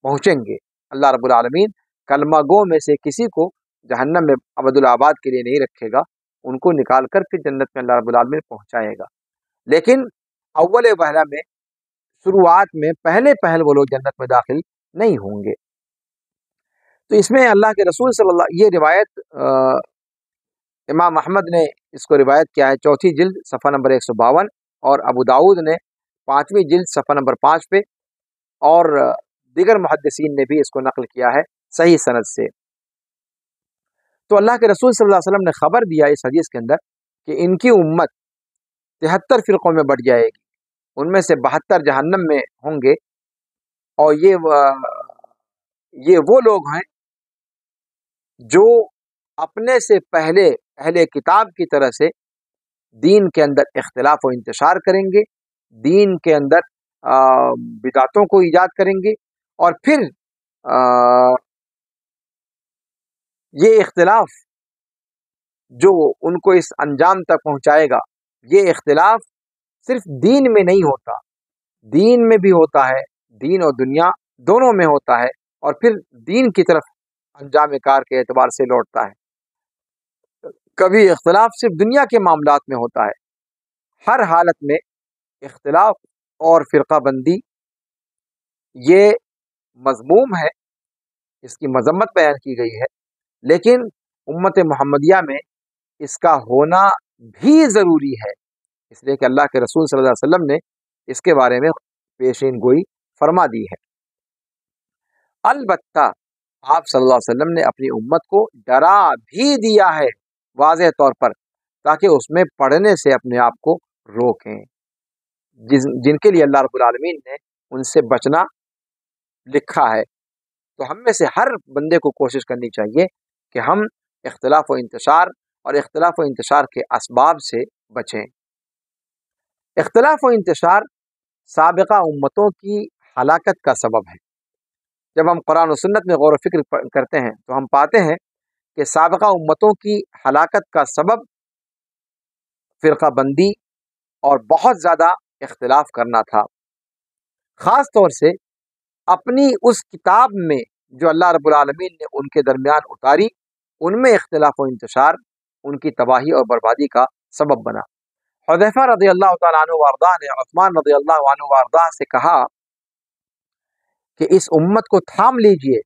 پہنچیں گے. اللہ رب العالمین کلمہ گو میں سے کسی کو جہنم میں عبدالآباد کے لیے نہیں رکھے گا، ان کو نکال کر کے جنت میں اللہ رب العالمین پہنچائے گا. لیکن اول وہلہ میں، شروعات میں پہل وہ لوگ جنت میں داخل نہیں ہوں گے. تو اس میں اللہ کے رسول صلی اللہ، یہ روایت امام احمد نے اس کو روایت کیا ہے 4 جلد صفحہ نمبر 152، اور ابو داؤد نے 5 جلد صفحہ نمبر 5 پہ، اور دیگر محدثین نے بھی اس کو نقل کیا ہے صحیح سند سے. تو اللہ کے رسول صلی اللہ علیہ وسلم نے خبر دیا اس حدیث کے اندر کہ ان کی امت 73 فرقوں میں بٹ جائے گی، ان میں سے 72 جہنم میں ہوں گے، اور یہ وہ لوگ ہیں جو اپنے سے پہلے اہل کتاب کی طرح سے دین کے اندر اختلاف و انتشار کریں گے، دین کے اندر بدعتوں کو ایجاد کریں گے، اور پھر یہ اختلاف جو ان کو اس انجام تک پہنچائے گا، یہ اختلاف صرف دین میں نہیں ہوتا، دین میں بھی ہوتا ہے، دین اور دنیا دونوں میں ہوتا ہے، اور پھر دین کی طرف انجام کار کے اعتبار سے لوٹتا ہے. کبھی اختلاف صرف دنیا کے معاملات میں ہوتا ہے. ہر حالت میں اختلاف اور فرقہ بندی یہ مذموم ہے، اس کی مذمت بیان کی گئی ہے، لیکن امت محمدیہ میں اس کا ہونا بھی ضروری ہے، اس لیے کہ اللہ کے رسول صلی اللہ علیہ وسلم نے اس کے بارے میں پیشین گوئی فرما دی ہے. البتہ آپ صلی اللہ علیہ وسلم نے اپنی امت کو ڈرا بھی دیا ہے واضح طور پر، تاکہ اس میں پڑھنے سے اپنے آپ کو روکیں، جن کے لیے اللہ رب العالمین نے ان سے بچنا لکھا ہے. تو ہم میں سے ہر بندے کو کوشش کرنی چاہیے کہ ہم اختلاف و انتشار کے اسباب سے بچیں. اختلاف و انتشار سابقہ امتوں کی ہلاکت کا سبب ہے. جب ہم قرآن و سنت میں غور و فکر کرتے ہیں تو ہم پاتے ہیں کہ سابقہ امتوں کی ہلاکت کا سبب فرقہ بندی اور بہت زیادہ اختلاف کرنا تھا. خاص طور سے اپنی اس کتاب میں جو اللہ رب العالمین نے ان کے درمیان اتاری، ان میں اختلاف و انتشار ان کی تباہی اور بربادی کا سبب بنا۔ حذیفہ رضی اللہ تعالیٰ عنہ وارضاہ نے عثمان رضی اللہ عنہ وارضاہ سے کہا کہ اس امت کو تھام لیجئے،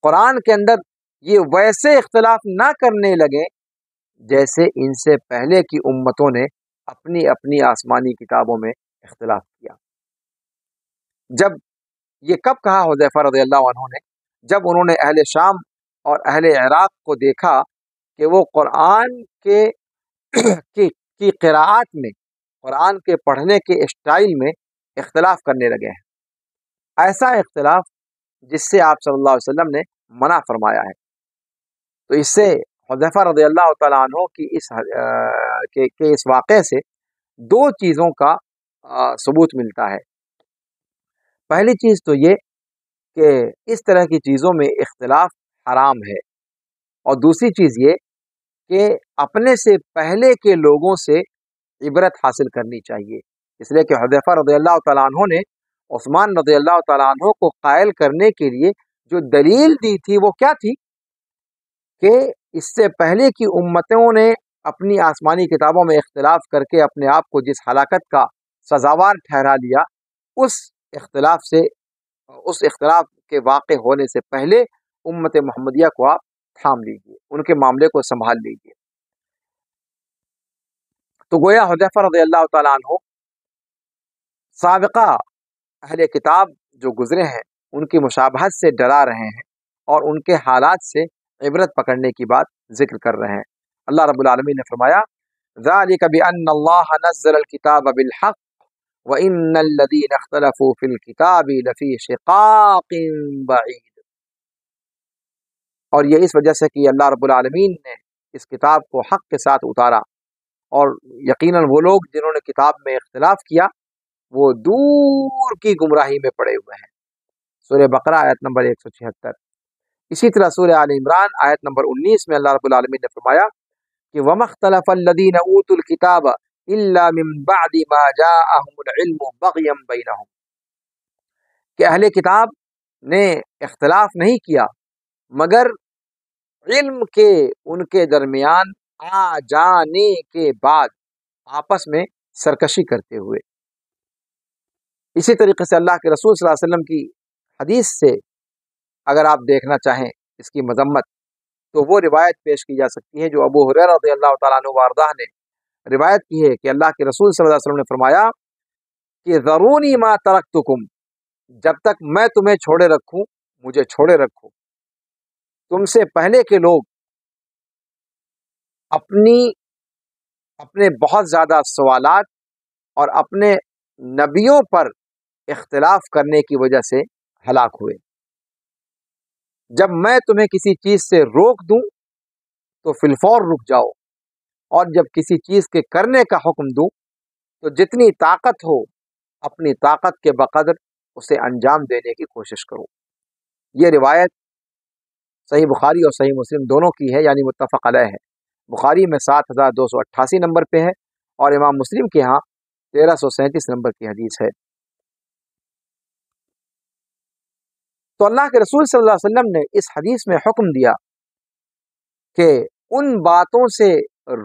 قرآن کے اندر یہ ویسے اختلاف نہ کرنے لگے جیسے ان سے پہلے کی امتوں نے اپنی اپنی آسمانی کتابوں میں اختلاف کیا۔ جب یہ کب کہا حذیفہ رضی اللہ عنہ نے؟ جب انہوں نے اہل شام اور اہل عراق کو دیکھا کہ وہ قرآن کی قراءات میں، قرآن کے پڑھنے کے اسٹائل میں اختلاف کرنے لگے ہیں، ایسا اختلاف جس سے آپ صلی اللہ علیہ وسلم نے منع فرمایا ہے۔ تو اس سے حذیفہ رضی اللہ تعالیٰ عنہ کی اس واقعے سے دو چیزوں کا ثبوت ملتا ہے۔ پہلی چیز تو یہ کہ اس طرح کی چیزوں میں اختلاف حرام ہے، اور دوسری چیز یہ کہ اپنے سے پہلے کے لوگوں سے عبرت حاصل کرنی چاہیے، اس لیے کہ حذیفہ رضی اللہ تعالیٰ عنہ نے عثمان رضی اللہ تعالیٰ عنہ کو قائل کرنے کے لیے جو دلیل دی تھی وہ کیا تھی کہ اس سے پہلے کی امتوں نے اپنی آسمانی کتابوں میں اختلاف کر کے اپنے آپ کو جس ہلاکت کا سزاوار ٹھہرا لیا، اس اختلاف کے واقع ہونے سے پہلے امت محمدیہ کو آپ تھام لیجیے، ان کے معاملے کو سنبھال لیجیے۔ تو گویا حذیفہ رضی اللہ تعالیٰ عنہ سابقہ اہل کتاب جو گزرے ہیں ان کی مشابہت سے ڈرا رہے ہیں اور ان کے حالات سے عبرت پکڑنے کی بات ذکر کر رہے ہیں۔ اللہ رب العالمین نے فرمایا ذَلِكَ بِأَنَّ اللَّهَ نَزَّلَ الْكِتَابَ بِالْحَقِّ وَإِنَّ الَّذِينَ اخْتَلَفُوا فِي الْكِتَابِ لَفِي شِقَاقٍ بَعِيدٍ۔ اور یہ اس وجہ سے کہ اللہ رب العالمین نے اس کتاب کو حق کے ساتھ اتارا، اور یقیناً وہ لوگ جنہوں نے کتاب میں اختلاف کیا وہ دور کی گمراہی میں پڑے ہوئے ہیں۔ سورہ بقرہ آیت نمبر 176۔ اسی طرح سورہ آل عمران آیت نمبر 19 میں اللہ رب العالمین نے فرمایا کہ وَمَا اخْتَلَفَ الَّذِينَ أُوتُوا الْكِتَابَ إِلَّا مِن بَعْدِ مَا جَاءَهُمُ الْعِلْمُ بَغْيًا بَيْنَهُمْ، کہ اہل کتاب نے اختلاف نہیں کیا مگر علم کے ان کے درمیان آ جانے کے بعد آپس میں سرکشی کرتے ہوئے۔ اسی طریقے سے اللہ کے رسول صلی اللہ علیہ وسلم کی حدیث سے اگر آپ دیکھنا چاہیں اس کی مذمت، تو وہ روایت پیش کی جا سکتی ہے جو ابو ہریرہ رضی اللہ تعالیٰ عنہ وارضاہ نے روایت کی ہے کہ اللہ کے رسول صلی اللہ علیہ وسلم نے فرمایا کہ ذرونی ما ترکتکم، جب تک میں تمہیں چھوڑے رکھوں مجھے چھوڑے رکھو۔ تم سے پہلے کے لوگ اپنے بہت زیادہ سوالات اور اپنے نبیوں پر اختلاف کرنے کی وجہ سے ہلاک ہوئے۔ جب میں تمہیں کسی چیز سے روک دوں تو فی الفور رک جاؤ، اور جب کسی چیز کے کرنے کا حکم دوں تو جتنی طاقت ہو اپنی طاقت کے بقدر اسے انجام دینے کی کوشش کرو۔ یہ روایت صحیح بخاری اور صحیح مسلم دونوں کی ہے، یعنی متفق علیہ ہے۔ بخاری میں 7288 نمبر پہ ہے، اور امام مسلم کے ہاں 1337 نمبر کی حدیث ہے۔ تو اللہ کے رسول صلی اللہ علیہ وسلم نے اس حدیث میں حکم دیا کہ ان باتوں سے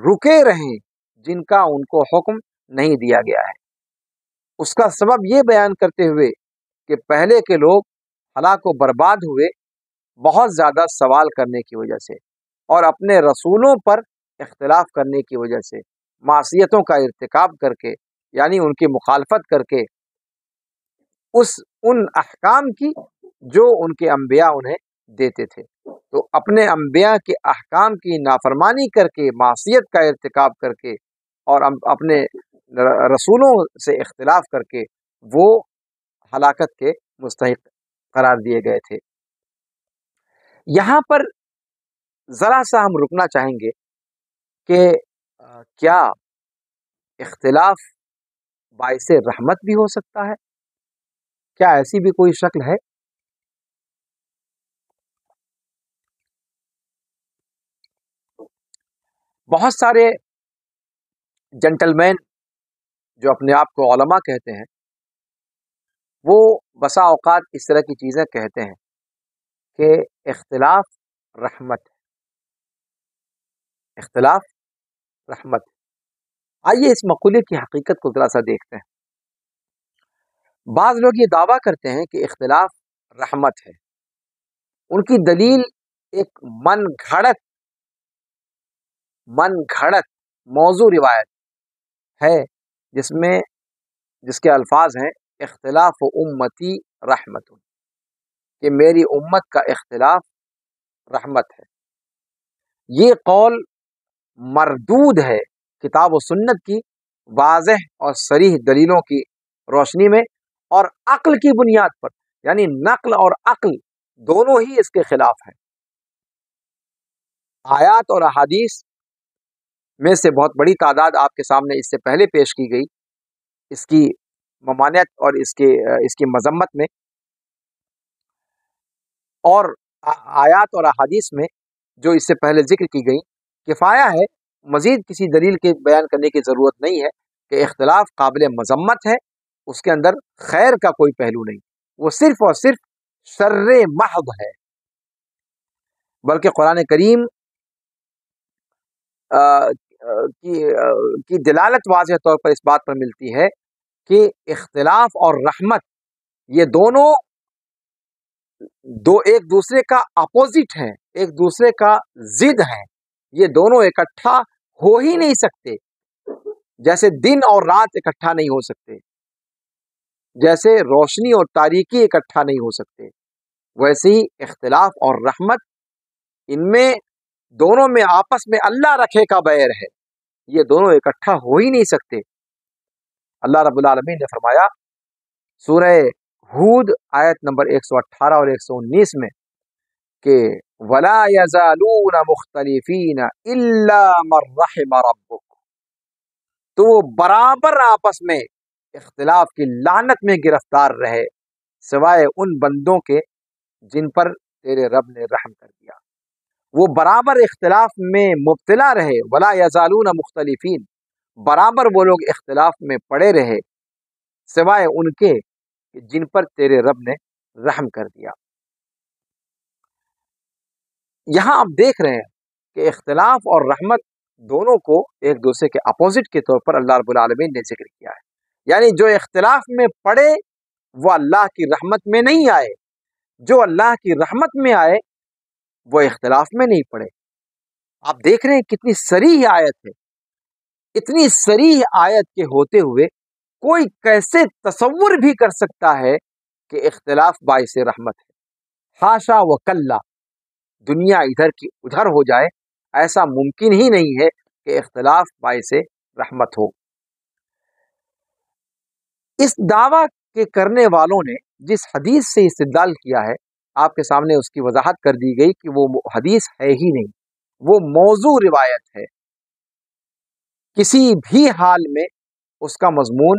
رکے رہیں جن کا ان کو حکم نہیں دیا گیا ہے۔ اس کا سبب یہ بیان کرتے ہوئے کہ پہلے کے لوگ ہلاک و برباد ہوئے بہت زیادہ سوال کرنے کی وجہ سے، اور اپنے رسولوں پر اختلاف کرنے کی وجہ سے، معصیتوں کا ارتکاب کر کے، یعنی ان کی مخالفت کر کے ان احکام کی جو ان کے انبیاء انہیں دیتے تھے۔ تو اپنے انبیاء کے احکام کی نافرمانی کر کے، معصیت کا ارتکاب کر کے، اور اپنے رسولوں سے اختلاف کر کے وہ ہلاکت کے مستحق قرار دیے گئے تھے۔ یہاں پر ذرا سا ہم رکنا چاہیں گے کہ کیا اختلاف باعث رحمت بھی ہو سکتا ہے؟ کیا ایسی بھی کوئی شکل ہے؟ بہت سارے جنٹل مین جو اپنے آپ کو علماء کہتے ہیں، وہ بسا اوقات اس طرح کی چیزیں کہتے ہیں کہ اختلاف رحمت ہے، اختلاف رحمت ہے۔ آئیے اس مقولے کی حقیقت کو ذرا سا دیکھتے ہیں۔ بعض لوگ یہ دعویٰ کرتے ہیں کہ اختلاف رحمت ہے، ان کی دلیل ایک من گھڑت موضوع روایت ہے جس کے الفاظ ہیں اختلاف امتی رحمت، کہ میری امت کا اختلاف رحمت ہے۔ یہ قول مردود ہے کتاب و سنت کی واضح اور صریح دلیلوں کی روشنی میں، اور عقل کی بنیاد پر، یعنی نقل اور عقل دونوں ہی اس کے خلاف ہیں۔ آیات اور احادیث میں سے بہت بڑی تعداد آپ کے سامنے اس سے پہلے پیش کی گئی اس کی ممانعت اور اس کی مذمت میں، اور آیات اور احادیث میں جو اس سے پہلے ذکر کی گئی کفایہ ہے، مزید کسی دلیل کے بیان کرنے کی ضرورت نہیں ہے کہ اختلاف قابل مذمت ہے، اس کے اندر خیر کا کوئی پہلو نہیں، وہ صرف اور صرف شر محض ہے۔ بلکہ قرآن کریم کی دلالت واضح طور پر اس بات پر ملتی ہے کہ اختلاف اور رحمت یہ دونوں ایک دوسرے کا اپوزٹ ہیں، ایک دوسرے کا ضد ہیں، یہ دونوں اکٹھا ہو ہی نہیں سکتے، جیسے دن اور رات اکٹھا نہیں ہو سکتے، جیسے روشنی اور تاریکی اکٹھا نہیں ہو سکتے، ویسے ہی اختلاف اور رحمت ان میں دونوں میں آپس میں اللہ رکھے کا بیر ہے، یہ دونوں اکٹھا ہو ہی نہیں سکتے۔ اللہ رب العالمین نے فرمایا سورہ ہود آیت نمبر 118 اور 119 میں کہ وَلَا يَزَالُونَ مُخْتَلِفِينَ إِلَّا مَن رَحِمَ رَبُّكَ، تو وہ برابر آپس میں اختلاف کی لعنت میں گرفتار رہے سوائے ان بندوں کے جن پر تیرے رب نے رحم کر دیا۔ وہ برابر اختلاف میں مبتلا رہے، وَلَا يَزَالُونَ مُخْتَلِفِينَ، برابر وہ لوگ اختلاف میں پڑے رہے سوائے ان کے جن پر تیرے رب نے رحم کر دیا۔ یہاں آپ دیکھ رہے ہیں کہ اختلاف اور رحمت دونوں کو ایک دوسرے کے اپوزٹ کے طور پر اللہ رب العالمین نے ذکر کیا ہے، یعنی جو اختلاف میں پڑے وہ اللہ کی رحمت میں نہیں آئے، جو اللہ کی رحمت میں آئے وہ اختلاف میں نہیں پڑے۔ آپ دیکھ رہے ہیں کتنی صریح آیت ہے، اتنی صریح آیت کے ہوتے ہوئے کوئی کیسے تصور بھی کر سکتا ہے کہ اختلاف باعث رحمت ہے؟ حاشا و کلا، دنیا ادھر کی ادھر ہو جائے، ایسا ممکن ہی نہیں ہے کہ اختلاف باعث رحمت ہو۔ اس دعویٰ کے کرنے والوں نے جس حدیث سے استدلال کیا ہے آپ کے سامنے اس کی وضاحت کر دی گئی کہ وہ حدیث ہے ہی نہیں، وہ موضوع روایت ہے، کسی بھی حال میں اس کا مضمون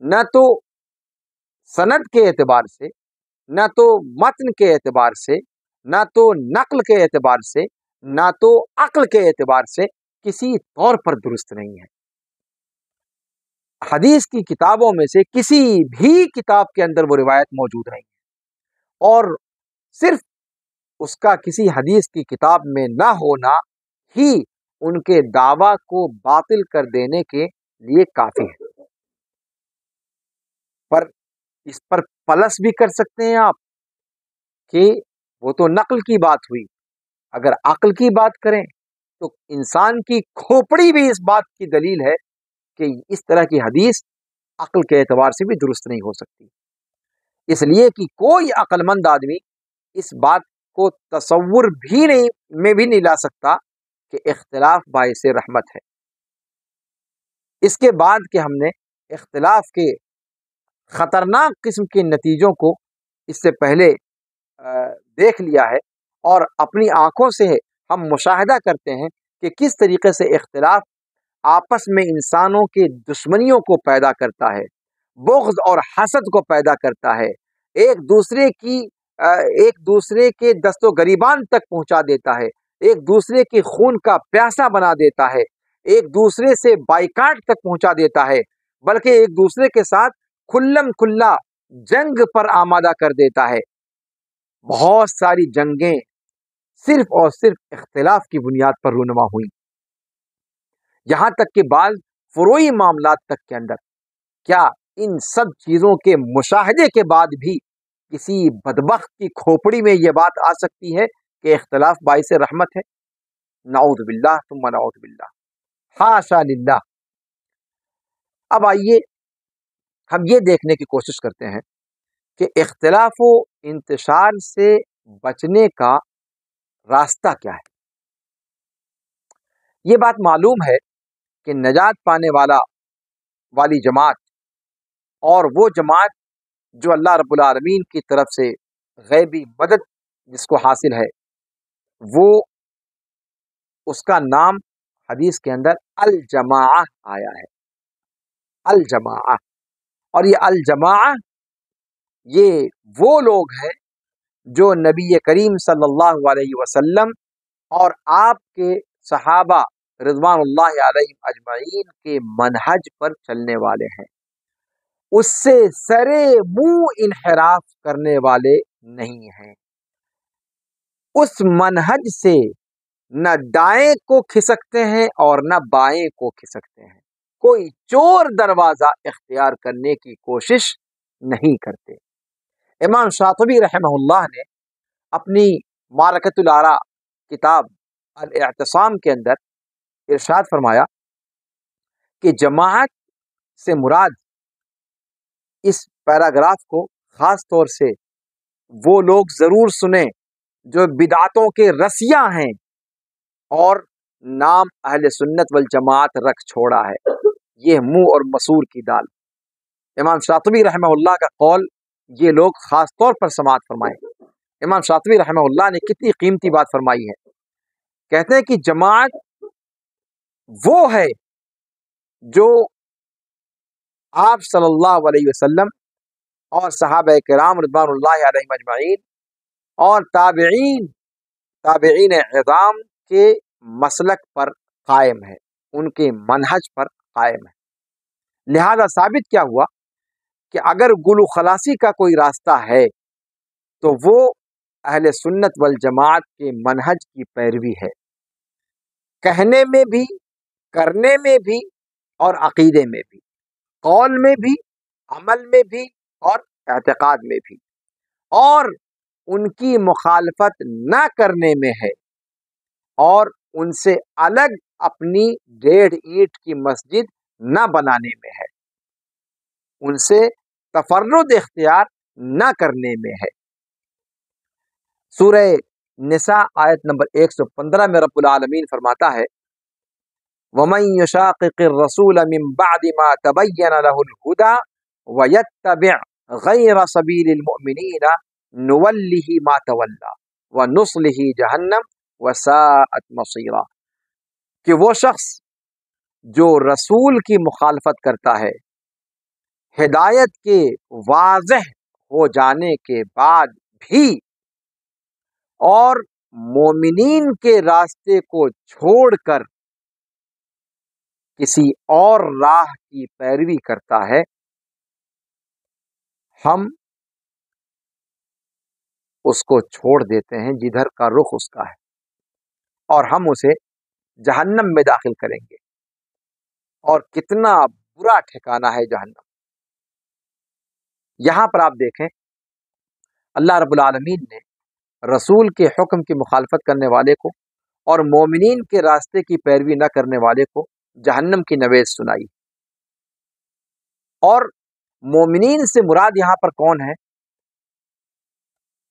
نہ تو سند کے اعتبار سے، نہ تو متن کے اعتبار سے، نہ تو نقل کے اعتبار سے، نہ تو عقل کے اعتبار سے کسی طور پر درست نہیں ہے۔ حدیث کی کتابوں میں سے کسی بھی کتاب کے اندر وہ روایت موجود نہیں ہے، اور صرف اس کا کسی حدیث کی کتاب میں نہ ہونا ہی ان کے دعویٰ کو باطل کر دینے کے لیے کافی ہے۔ پر اس پر پلس بھی کر سکتے ہیں آپ کہ وہ تو نقل کی بات ہوئی، اگر عقل کی بات کریں تو انسان کی کھوپڑی بھی اس بات کی دلیل ہے کہ اس طرح کی حدیث عقل کے اعتبار سے بھی درست نہیں ہو سکتی، اس لیے کہ کوئی عقل مند آدمی اس بات کو تصور بھی نہیں لا سکتا کہ اختلاف باعث رحمت ہے۔ اس کے بعد کہ ہم نے اختلاف کے خطرناک قسم کے نتیجوں کو اس سے پہلے دیکھ لیا ہے، اور اپنی آنکھوں سے ہم مشاہدہ کرتے ہیں کہ کس طریقے سے اختلاف آپس میں انسانوں کے دشمنیوں کو پیدا کرتا ہے، بغض اور حسد کو پیدا کرتا ہے، ایک دوسرے کے دست و گریبان تک پہنچا دیتا ہے، ایک دوسرے کے خون کا پیاسا بنا دیتا ہے، ایک دوسرے سے بائیکاٹ تک پہنچا دیتا ہے، بلکہ ایک دوسرے کے ساتھ کھلم کھلا جنگ پر آمادہ کر دیتا ہے۔ بہت ساری جنگیں صرف اور صرف اختلاف کی بنیاد پر رونما ہوئی، یہاں تک کہ بعض فروعی معاملات تک کے اندر کیا ان سب چیزوں کے مشاہدے کے بعد بھی کسی بدبخت کی کھوپڑی میں یہ بات آ سکتی ہے کہ اختلاف باعث رحمت ہے؟ نعوذ باللہ ثم نعوذ باللہ، حاشا للہ۔ اب آئیے ہم یہ دیکھنے کی کوشش کرتے ہیں کہ اختلاف و انتشار سے بچنے کا راستہ کیا ہے۔ یہ بات معلوم ہے کہ نجات پانے والی جماعت اور وہ جماعت جو اللہ رب العالمین کی طرف سے غیبی مدد جس کو حاصل ہے، وہ اس کا نام حدیث کے اندر الجماعہ آیا ہے، الجماعہ۔ اور یہ الجماعہ یہ وہ لوگ ہیں جو نبی کریم صلی اللہ علیہ وسلم اور آپ کے صحابہ رضوان اللہ علیہم اجمعین کے منہج پر چلنے والے ہیں، اس سے سرے منہ انحراف کرنے والے نہیں ہیں، اس منہج سے نہ دائیں کو کھسکتے ہیں اور نہ بائیں کو کھسکتے ہیں، کوئی چور دروازہ اختیار کرنے کی کوشش نہیں کرتے۔ امام شاطبی رحمہ اللہ نے اپنی معرکۃ الآراء کتاب الاعتصام کے اندر ارشاد فرمایا کہ جماعت سے مراد اس پیراگراف کو خاص طور سے وہ لوگ ضرور سنیں جو بدعتوں کے رسیاں ہیں اور نام اہل سنت والجماعت رکھ چھوڑا ہے، یہ منہ اور مسور کی دال۔ امام شاطبی رحمہ اللہ کا قول یہ لوگ خاص طور پر سماعت فرمائیں۔ امام شاطبی رحمہ اللہ نے کتنی قیمتی بات فرمائی ہے، کہتے ہیں کہ جماعت وہ ہے جو آپ صلی اللہ علیہ وسلم اور صحابہ کرام رضوان اللہ علیہم اجمعین اور تابعین اعظام کے مسلک پر قائم ہے، ان کے منہج پر قائم ہے۔ لہذا ثابت کیا ہوا کہ اگر گل و خلاصی کا کوئی راستہ ہے تو وہ اہل سنت والجماعت کے منہج کی پیروی ہے، کہنے میں بھی، کرنے میں بھی اور عقیدے میں بھی، قول میں بھی، عمل میں بھی اور اعتقاد میں بھی، اور ان کی مخالفت نہ کرنے میں ہے، اور ان سے الگ اپنی 1.5 اینٹ کی مسجد نہ بنانے میں ہے، ان سے تفرد اختیار نہ کرنے میں ہے۔ سورہ نساء آیت نمبر 115 میں رب العالمین فرماتا ہے وَمَن يُشَاقِقِ الرَّسُولَ مِن بَعْدِ مَا تَبَيَّنَ لَهُ الْهُدَى وَيَتَّبِعْ غَيْرَ سَبِيلِ الْمُؤْمِنِينَ نُوَلِّهِ مَا تَوَلَّى وَنُصْلِهِ جَهَنَّمَ وَسَاءَتْ مَصِيرًا، کہ وہ شخص جو رسول کی مخالفت کرتا ہے ہدایت کے واضح ہو جانے کے بعد بھی اور مومنین کے راستے کو چھوڑ کر کسی اور راہ کی پیروی کرتا ہے، ہم اس کو چھوڑ دیتے ہیں جدھر کا رخ اس کا ہے، اور ہم اسے جہنم میں داخل کریں گے، اور کتنا برا ٹھکانہ ہے جہنم۔ یہاں پر آپ دیکھیں اللہ رب العالمین نے رسول کے حکم کی مخالفت کرنے والے کو اور مومنین کے راستے کی پیروی نہ کرنے والے کو جہنم کی نوید سنائی، اور مومنین سے مراد یہاں پر کون ہے؟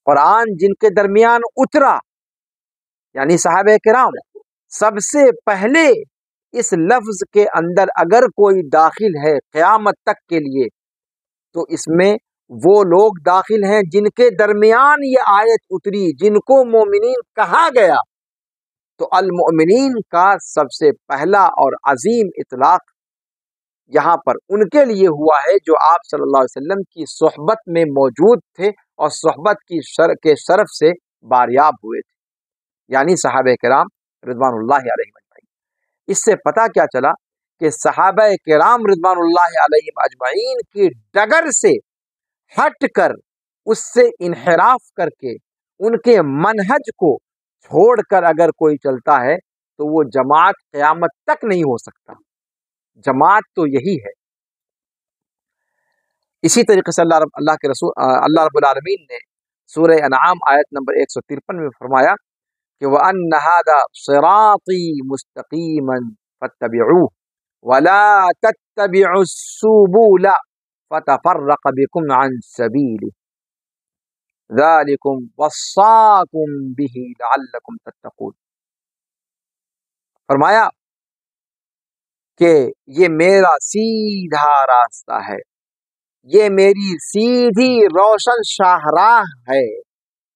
قرآن جن کے درمیان اترا یعنی صحابہ کرام۔ سب سے پہلے اس لفظ کے اندر اگر کوئی داخل ہے قیامت تک کے لیے تو اس میں وہ لوگ داخل ہیں جن کے درمیان یہ آیت اتری، جن کو مومنین کہا گیا۔ تو المؤمنین کا سب سے پہلا اور عظیم اطلاق یہاں پر ان کے لیے ہوا ہے جو آپ صلی اللہ علیہ وسلم کی صحبت میں موجود تھے اور صحبت کی کے شرف سے باریاب ہوئے تھے، یعنی صحابہ کرام رضوان اللہ علیہم اجمعین۔ اس سے پتہ کیا چلا کہ صحابہ کرام رضوان اللہ علیہم اجمعین کی ڈگر سے ہٹ کر اس سے انحراف کر کے ان کے منہج کو چھوڑ کر اگر کوئی چلتا ہے تو وہ جماعت قیامت تک نہیں ہو سکتا. جماعت تو یہی ہے. اسی طریقے سے اللہ کے رسول اللہ رب العالمین نے سورہ انعام آیت نمبر 153 میں فرمایا کہ وَأَنَّ هَذَا صِرَاطِي مُسْتَقِيمًا فَاتَّبِعُوهُ وَلَا تَتَّبِعُوا السُّبُلَ فَتَفَرَّقَ بِكُمْ عَنْ سَبِيلِهِ ذَلِكُمْ وَصَّاكُمْ بِهِ لَعَلَّكُمْ تَتَّقُونَ. فرمایا کہ یہ میرا سیدھا راستہ ہے، یہ میری سیدھی روشن شاہراہ ہے،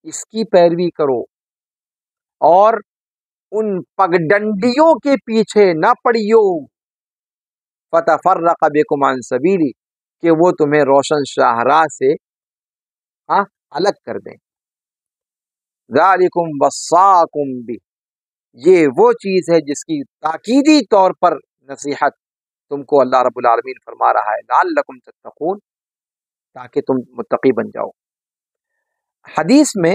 اس کی پیروی کرو اور ان پگڈنڈیوں کے پیچھے نہ پڑیو. فَتَفَرَّقَ بِكُمْ عَنْ سَبِيلِهِ کہ وہ تمہیں روشن شاہراہ سے الگ کر دیں. ذَلِكُمْ وَصَّاكُمْ بِهِ یہ وہ چیز ہے جس کی تاکیدی طور پر نصیحت تم کو اللہ رب العالمین فرما رہا ہے، لعلکم تتقون تاکہ تم متقی بن جاؤ. حدیث میں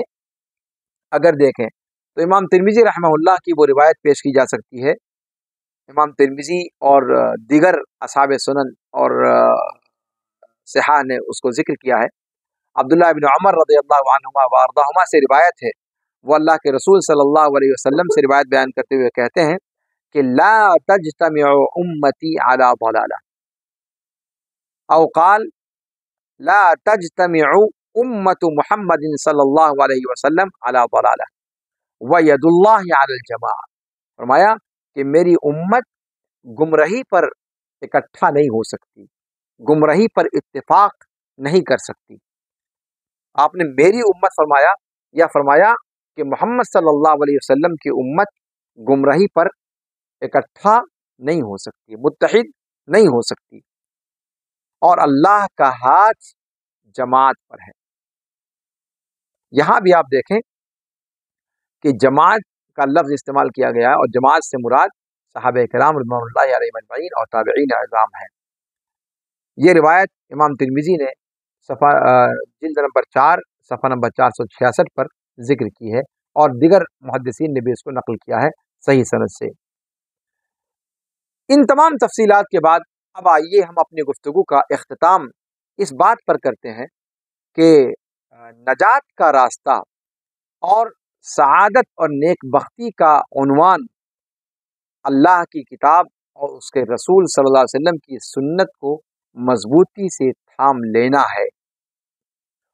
اگر دیکھیں تو امام ترمذی رحمہ اللہ کی وہ روایت پیش کی جا سکتی ہے. امام ترمذی اور دیگر اصحاب سنن اور صحاح نے اس کو ذکر کیا ہے. عبداللہ بن عمر رضی اللہ عنہما وارضاہما سے روایت ہے، وہ اللہ کے رسول صلی اللہ علیہ وسلم سے روایت بیان کرتے ہوئے کہتے ہیں کہ لا تجتمع امتی علی ضلالہ، او قال لا تجتمع امت محمد صلی اللہ علیہ وسلم علی ضلالہ وید اللہ علی الجماعہ. فرمایا کہ میری امت گمراہی پر اکٹھا نہیں ہو سکتی، گمراہی پر اتفاق نہیں کر سکتی. آپ نے میری امت فرمایا یا فرمایا کہ محمد صلی اللہ علیہ وسلم کی امت گمراہی پر اکٹھا نہیں ہو سکتی، متحد نہیں ہو سکتی. اور اللہ کا ہاتھ جماعت پر ہے. یہاں بھی آپ دیکھیں کہ جماعت کا لفظ استعمال کیا گیا ہے اور جماعت سے مراد صحابہ کرام رضوان اللہ علیہم اجمعین اور تابعین اعظام ہیں. یہ روایت امام ترمذی نے جلد نمبر 4 صفحہ نمبر 466 پر ذکر کی ہے اور دیگر محدثین نے بھی اس کو نقل کیا ہے صحیح سند سے. ان تمام تفصیلات کے بعد اب آئیے ہم اپنی گفتگو کا اختتام اس بات پر کرتے ہیں کہ نجات کا راستہ اور سعادت اور نیک بختی کا عنوان اللہ کی کتاب اور اس کے رسول صلی اللہ علیہ وسلم کی سنت کو مضبوطی سے تھام لینا ہے.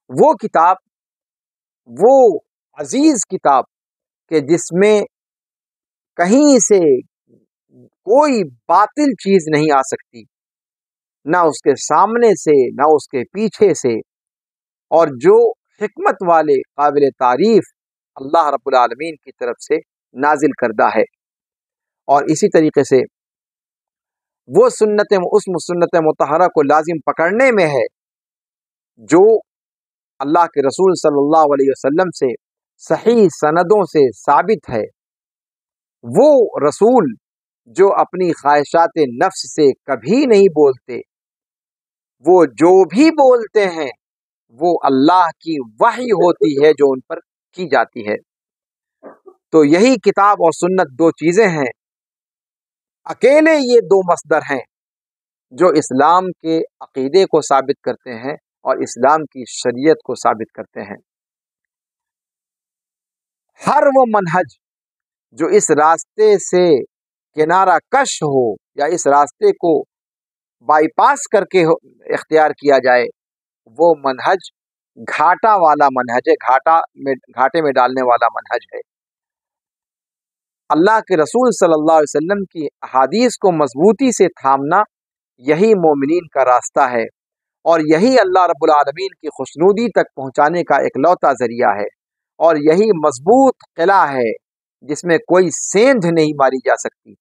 وہ کتاب، وہ عزیز کتاب کہ جس میں کہیں سے کوئی باطل چیز نہیں آ سکتی، نہ اس کے سامنے سے نہ اس کے پیچھے سے، اور جو حکمت والے قابل تعریف اللہ رب العالمین کی طرف سے نازل کردہ ہے. اور اسی طریقے سے وہ اس سنت مطہرہ کو لازم پکڑنے میں ہے جو اللہ کے رسول صلی اللہ علیہ وسلم سے صحیح سندوں سے ثابت ہے. وہ رسول جو اپنی خواہشات نفس سے کبھی نہیں بولتے، وہ جو بھی بولتے ہیں وہ اللہ کی وحی ہوتی ہے جو ان پر کی جاتی ہے. تو یہی کتاب اور سنت دو چیزیں ہیں، اکیلے یہ دو مصدر ہیں جو اسلام کے عقیدے کو ثابت کرتے ہیں اور اسلام کی شریعت کو ثابت کرتے ہیں. ہر وہ منہج جو اس راستے سے کنارہ کش ہو یا اس راستے کو بائی پاس کر کے اختیار کیا جائے، وہ منہج گھاٹا والا منہج ہے، گھاٹے میں ڈالنے والا منہج ہے. اللہ کے رسول صلی اللہ علیہ وسلم کی احادیث کو مضبوطی سے تھامنا یہی مومنین کا راستہ ہے اور یہی اللہ رب العالمین کی خوشنودی تک پہنچانے کا اکلوتا ذریعہ ہے اور یہی مضبوط قلعہ ہے جس میں کوئی سیندھ نہیں ماری جا سکتی.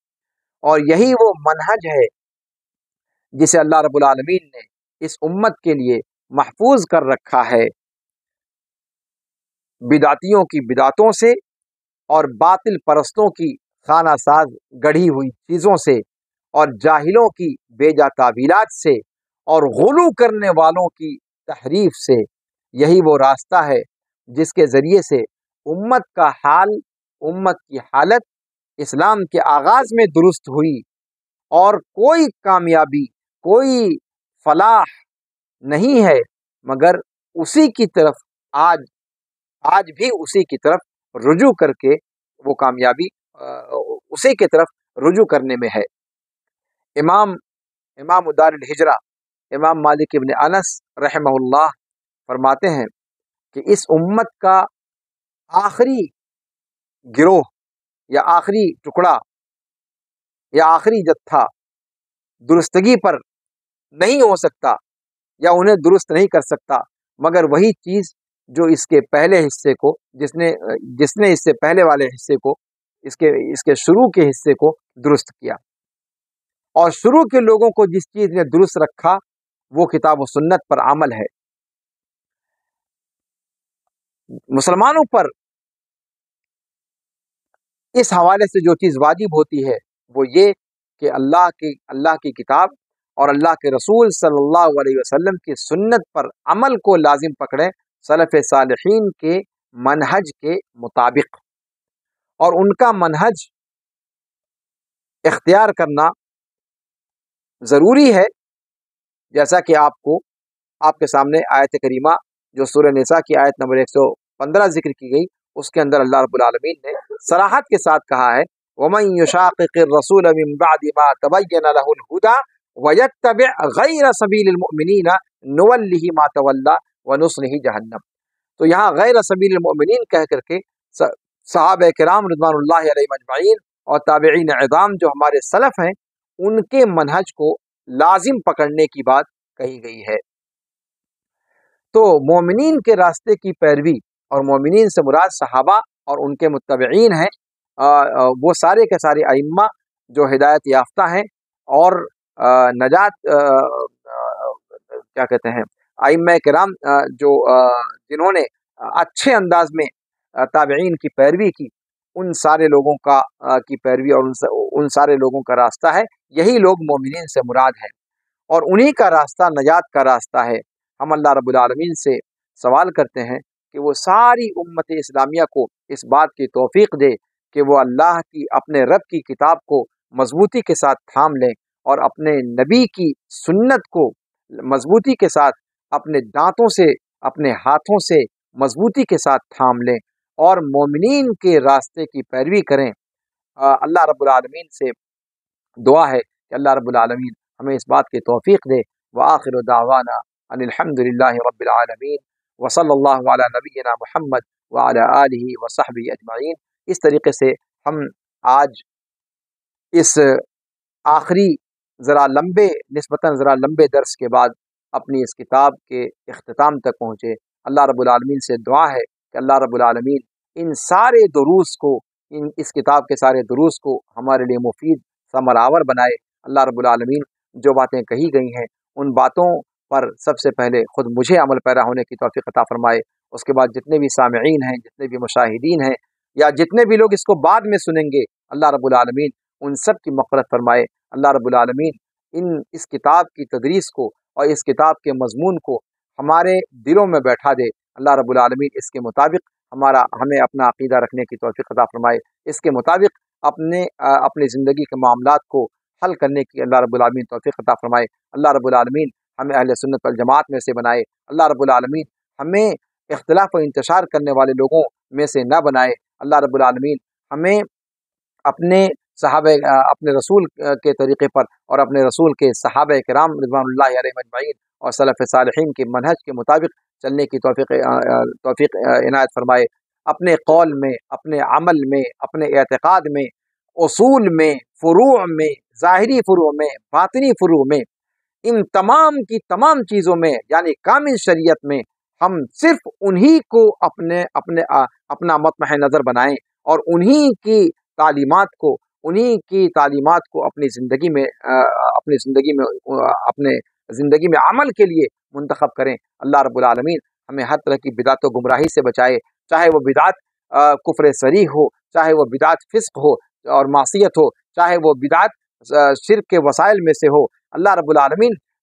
اور یہی وہ منہج ہے جسے اللہ رب العالمین نے اس امت کے لیے محفوظ کر رکھا ہے بدعتیوں کی بدعتوں سے اور باطل پرستوں کی خانہ ساز گڑھی ہوئی چیزوں سے اور جاہلوں کی بے جا تعویلات سے اور غلو کرنے والوں کی تحریف سے۔ یہی وہ راستہ ہے جس کے ذریعے سے امت کا حال، امت کی حالت اسلام کے آغاز میں درست ہوئی، اور کوئی کامیابی، کوئی فلاح نہیں ہے مگر اسی کی طرف آج بھی اسی کی طرف رجوع کر کے وہ کامیابی اسی کی طرف رجوع کرنے میں ہے۔ امام دار الہجرہ امام مالک ابن انس رحمہ اللہ فرماتے ہیں کہ اس امت کا آخری گروہ یا آخری ٹکڑا یا آخری جتھا درستگی پر نہیں ہو سکتا یا انہیں درست نہیں کر سکتا مگر وہی چیز جو اس کے پہلے حصے کو جس نے اس سے پہلے والے حصے کو اس کے شروع کے حصے کو درست کیا، اور شروع کے لوگوں کو جس چیز نے درست رکھا وہ کتاب و سنت پر عمل ہے۔ مسلمانوں پر اس حوالے سے جو چیز واجب ہوتی ہے وہ یہ کہ اللہ کی کتاب اور اللہ کے رسول صلی اللہ علیہ وسلم کی سنت پر عمل کو لازم پکڑیں، سلف صالحین کے منہج کے مطابق، اور ان کا منہج اختیار کرنا ضروری ہے۔ جیسا کہ آپ کے سامنے آیت کریمہ جو سورہ نساء کی آیت نمبر 115 ذکر کی گئی، اس کے اندر اللہ رب العالمین نے صراحت کے ساتھ کہا ہے وَمَن يُشَاقِقِ الرَّسُولَ مِن بَعْدِ مَا تَبَيَّنَ لَهُ الْهُدَى وَيَتَّبِعْ غَيْرَ سَبِيلِ الْمُؤْمِنِينَ نُوَلِّهِ مَا تَوَلَّى وَنُصْلِهِ جَهَنَّمَ۔ تو یہاں غیر سبیل المؤمنین کہہ کر کے صحابہ کرام رضوان اللہ علیہم اجمعین اور تابعین اعظام جو ہمارے سلف ہیں ان کے منہج کو لازم پکڑنے کی بات کہی گئی ہے۔ تو مومنین کے راستے کی پیروی، اور مومنین سے مراد صحابہ اور ان کے متبعین ہیں، وہ سارے کے سارے ائمہ جو ہدایت یافتہ ہیں اور نجات کیا کہتے ہیں ائمہ کرام جنہوں نے اچھے انداز میں تابعین کی پیروی کی، ان سارے لوگوں کی پیروی اور ان سارے لوگوں کا راستہ ہے، یہی لوگ مومنین سے مراد ہیں، اور انہی کا راستہ نجات کا راستہ ہے۔ ہم اللہ رب العالمین سے سوال کرتے ہیں کہ وہ ساری امت اسلامیہ کو اس بات کی توفیق دے کہ وہ اللہ کی اپنے رب کی کتاب کو مضبوطی کے ساتھ تھام لیں، اور اپنے نبی کی سنت کو مضبوطی کے ساتھ اپنے دانتوں سے، اپنے ہاتھوں سے مضبوطی کے ساتھ تھام لیں، اور مومنین کے راستے کی پیروی کریں۔ اللہ رب العالمین سے دعا ہے کہ اللہ رب العالمین ہمیں اس بات کی توفیق دے۔ وآخر دعوانا ان الحمد للہ رب العالمین وصلی اللہ علی نبینا محمد وعلی آلہ وصحبہ اجمعین۔ اس طریقے سے ہم آج اس آخری نسبتاً ذرا لمبے درس کے بعد اپنی اس کتاب کے اختتام تک پہنچے۔ اللہ رب العالمین سے دعا ہے کہ اللہ رب العالمین ان سارے دروس کو، اس کتاب کے سارے دروس کو ہمارے لیے مفید ثمرآور بنائے۔ اللہ رب العالمین جو باتیں کہی گئی ہیں ان باتوں پر سب سے پہلے خود مجھے عمل پیرا ہونے کی توفیق عطا فرمائے، اس کے بعد جتنے بھی سامعین ہیں، جتنے بھی مشاہدین ہیں، یا جتنے بھی لوگ اس کو بعد میں سنیں گے، اللہ رب العالمین ان سب کی مغفرت فرمائے۔ اللہ رب العالمین اس کتاب کی تدریس کو اور اس کتاب کے مضمون کو ہمارے دلوں میں بیٹھا دے۔ اللہ رب العالمین اس کے مطابق ہمیں اپنا عقیدہ رکھنے کی توفیق عطا فرمائے، اس کے مطابق اپنی زندگی کے معاملات کو حل کرنے کی اللہ رب العالمین توفیق عطا فرمائے۔ اللہ رب العالمین ہمیں اہل سنت والجماعت میں سے بنائے۔ اللہ رب العالمین ہمیں اختلاف و انتشار کرنے والے لوگوں میں سے نہ بنائے۔ اللہ رب العالمین ہمیں اپنے رسول کے طریقے پر اور اپنے رسول کے صحابہ کرام رضوان اللہ علیہم اجمعین اور سلف صالحین کے منہج کے مطابق چلنے کی توفیق عنایت فرمائے۔ اپنے قول میں، اپنے عمل میں، اپنے اعتقاد میں، اصول میں، فروع میں، ظاہری فروع میں، باطنی فروع میں، ان تمام کی تمام چیزوں میں یعنی کامل شریعت میں ہم صرف انہی کو اپنا مطمح نظر بنائیں، اور انہی کی تعلیمات کو اپنی زندگی میں عمل کے لیے منتخب کریں۔ اللہ رب العالمین ہمیں ہر طرح کی بدعت و گمراہی سے بچائے، چاہے وہ بدعت کفر صریح ہو، چاہے وہ بدعت فسق ہو اور معصیت ہو، چاہے وہ بدعت شرک کے وسائل میں سے ہو۔ اللہ رب العالمین